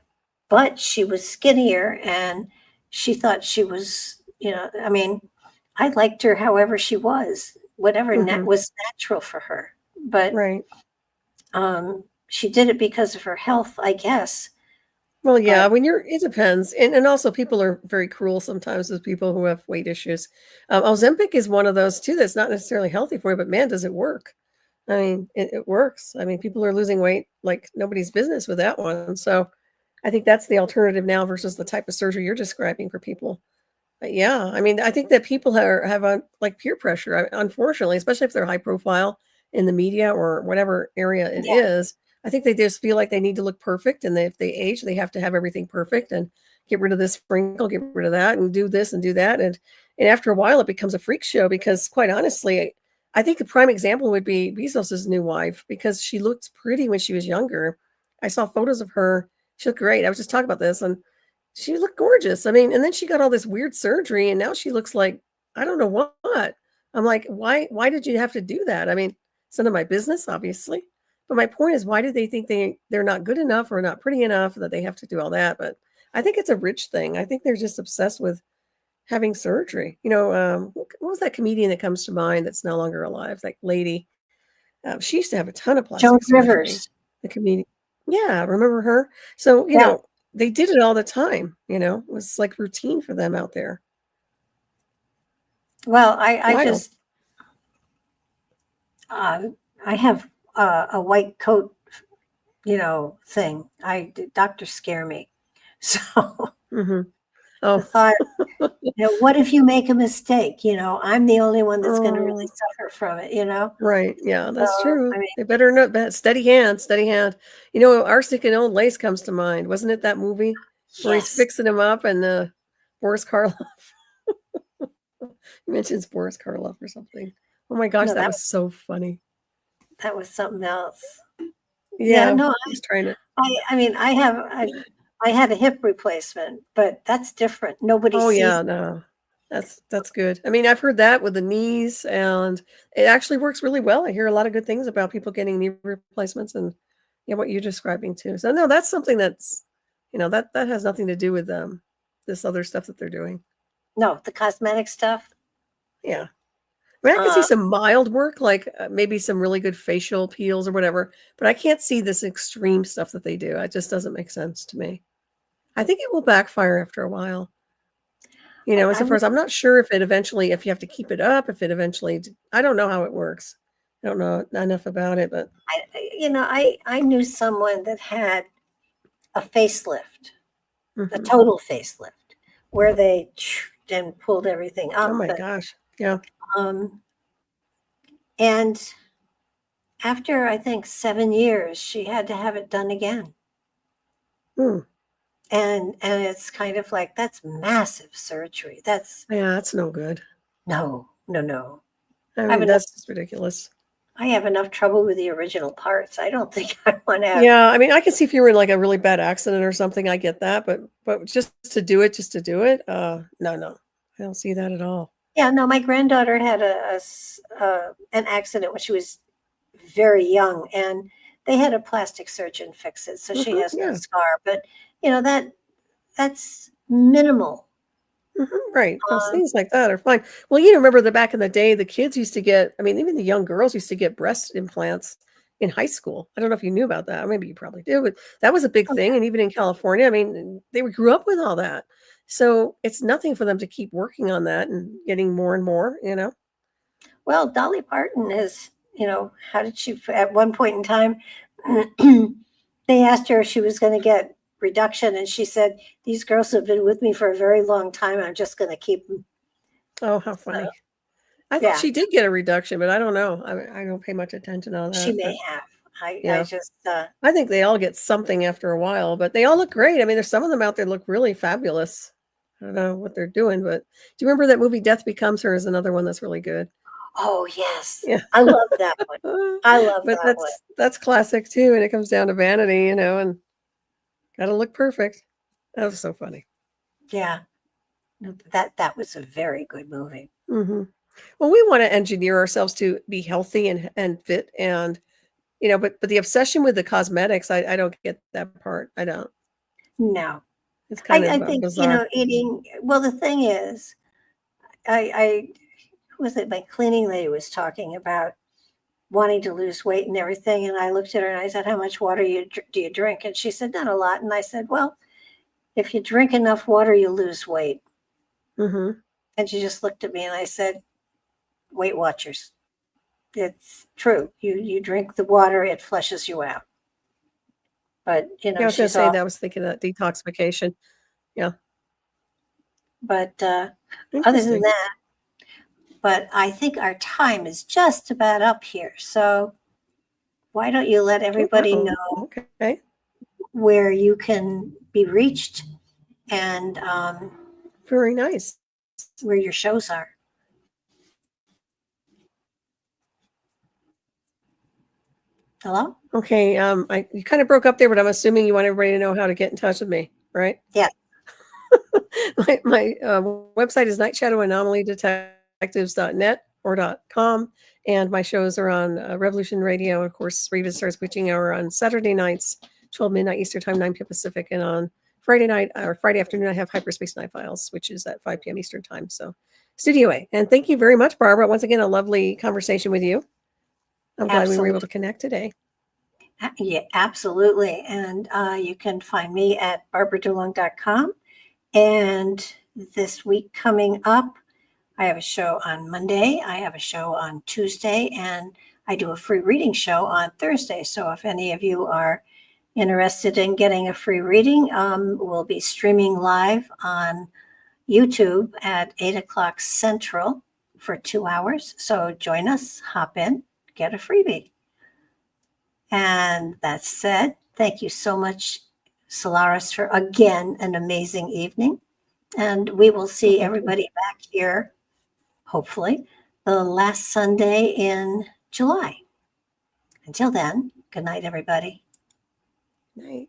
but she was skinnier, and she thought she was, I mean, I liked her however she was, whatever Mhm. was natural for her. But Right. she did it because of her health, I guess. Well, yeah, But it depends. And also people are very cruel sometimes with people who have weight issues. Ozempic is one of those too that's not necessarily healthy for you, but man, does it work. I mean, it works. I mean, people are losing weight like nobody's business with that one. So I think that's the alternative now versus the type of surgery you're describing for people. But yeah, I mean, I think that people have like peer pressure, unfortunately, especially if they're high profile in the media or whatever area it yeah, is. I think they just feel like they need to look perfect, and if they age, they have to have everything perfect and get rid of this sprinkle, get rid of that, and do this and do that. And after a while, it becomes a freak show because, quite honestly, I think the prime example would be Bezos's new wife because she looked pretty when she was younger. I saw photos of her; she looked great. I was just talking about this, and she looked gorgeous. I mean, and then she got all this weird surgery and now she looks like I don't know what. I'm like, why did you have to do that? I mean, it's none of my business, obviously. But my point is, why do they think they're not good enough or not pretty enough that they have to do all that? But I think it's a rich thing. I think they're just obsessed with having surgery. What was that comedian that comes to mind that's no longer alive? That lady. She used to have a ton of Joan plastic surgery. Rivers. The comedian. Yeah, remember her? So, Yeah. they did it all the time, it was like routine for them out there. Well, I Wild. just uh, I have a white coat, thing. Doctors scare me. So Mhm. the Oh. thought, what if you make a mistake? I'm the only one that's going to really Oh, suffer from it. right, yeah, So, that's true. I mean, They better know that steady hand, steady hand. Arsenic and Old Lace comes to mind. Wasn't it that movie where he's yes. fixing him up and, Boris Karloff mentions Boris Karloff or something. Oh my gosh, No, that that was so funny. that was something else. Yeah, Yeah, no, he's trying to I mean, I had a hip replacement, but that's different. Nobody Oh, sees. yeah, no. That's good. I mean, I've heard that with the knees, and it actually works really well. I hear a lot of good things about people getting knee replacements and, yeah, what you're describing too. So, no, that's something that has nothing to do with, this other stuff that they're doing. No, the cosmetic stuff. Yeah. I mean, I can see Uh, some mild work, like, maybe some really good facial peels or whatever, but I can't see this extreme stuff that they do. It just doesn't make sense to me. I think it will backfire after a while. I As far would, as I'm not sure if you have to keep it up, if it eventually, I don't know how it works. I don't know enough about it, but I knew someone that had a facelift, a mhm. total facelift, where they and pulled everything Oh up, my gosh. Yeah. um, and after I think 7 years, she had to have it done again. Hmm. And it's kind of like, that's massive surgery. That's Yeah, that's no good. no, no, no. I I have mean, enough that's just ridiculous. I have enough trouble with the original parts. I don't think I want to have. Yeah, I mean, I can see if you were in like a really bad accident or something, I get that, but just to do it, no, no. I don't see that at all. Yeah, no, my granddaughter had an accident when she was very young, and they had a plastic surgeon fix it, so she has no Yeah. scar. But that's minimal. Right. Those Um, things like that are fine. Well, remember that back in the day, the kids used to get, I mean, even the young girls used to get breast implants in high school. I don't know if you knew about that. Or maybe you probably do, but that was a big oh, thing. And even in California, I mean, they grew up with all that. So it's nothing for them to keep working on that and getting more and more. well, Dolly Parton is, how did she, at one point in time, they asked her if she was going to get reduction, and she said, "These girls have been with me for a very long time. I'm just going to keep them." Oh, how So, funny. I thought Yeah, she did get a reduction, but I don't know. I don't pay much attention on she that. may But have. I yeah, just, I think they all get something after a while, but they all look great. I mean, there's some of them out there look really fabulous. I don't know what they're doing, but do you remember that movie Death Becomes Her is another one that's really good. oh, yes. Yeah. I love that one. I love But that one. that's classic too, and it comes down to vanity, and gotta look perfect. That was so funny. Yeah. No, that was a very good movie. Hmm. Well, we want to engineer ourselves to be healthy and fit, and but the obsession with the cosmetics, I don't get that part. I don't. No. It's kind I of think, bizarre. eating, well, the thing is, I who was it, my cleaning lady was talking about wanting to lose weight and everything. And I looked at her and I said, how much water do you drink? And she said, not a lot. And I said, well, if you drink enough water, you lose weight. Hmm. And she just looked at me and I said, Weight Watchers. It's true. You drink the water, it flushes you out. But, Yeah, I was going to she's say all, that. I was thinking that detoxification. Yeah, but other than interesting. that, but I think our time is just about up here. So why don't you let Oh, everybody wow. know Okay, where you can be reached and very nice. where your shows are? Hello? Okay, you kind of broke up there, but I'm assuming you want everybody to know how to get in touch with me, right? Yeah. My website is nightshadowanomalydetectives.net or .com, and my shows are on Revolution Radio. Of course, Raven starts Witching Hour on Saturday nights, 12 midnight Eastern Time, 9 p.m. Pacific, and on Friday night or Friday afternoon, I have Hyperspace Night Files, which is at 5 p.m. Eastern Time. So, Studio A. And thank you very much, Barbara. Once again, a lovely conversation with you. I'm glad we were able Absolutely. to connect today. Yeah, absolutely. And you can find me at barbaradulong.com. And this week coming up, I have a show on Monday, I have a show on Tuesday, and I do a free reading show on Thursday. So if any of you are interested in getting a free reading, we'll be streaming live on YouTube at 8 o'clock Central for 2 hours. So join us, hop in, get a freebie. And that said, thank you so much, Solaris, for again an amazing evening. And we will see everybody back here, hopefully, the last Sunday in July. Until then, good night, everybody. Night.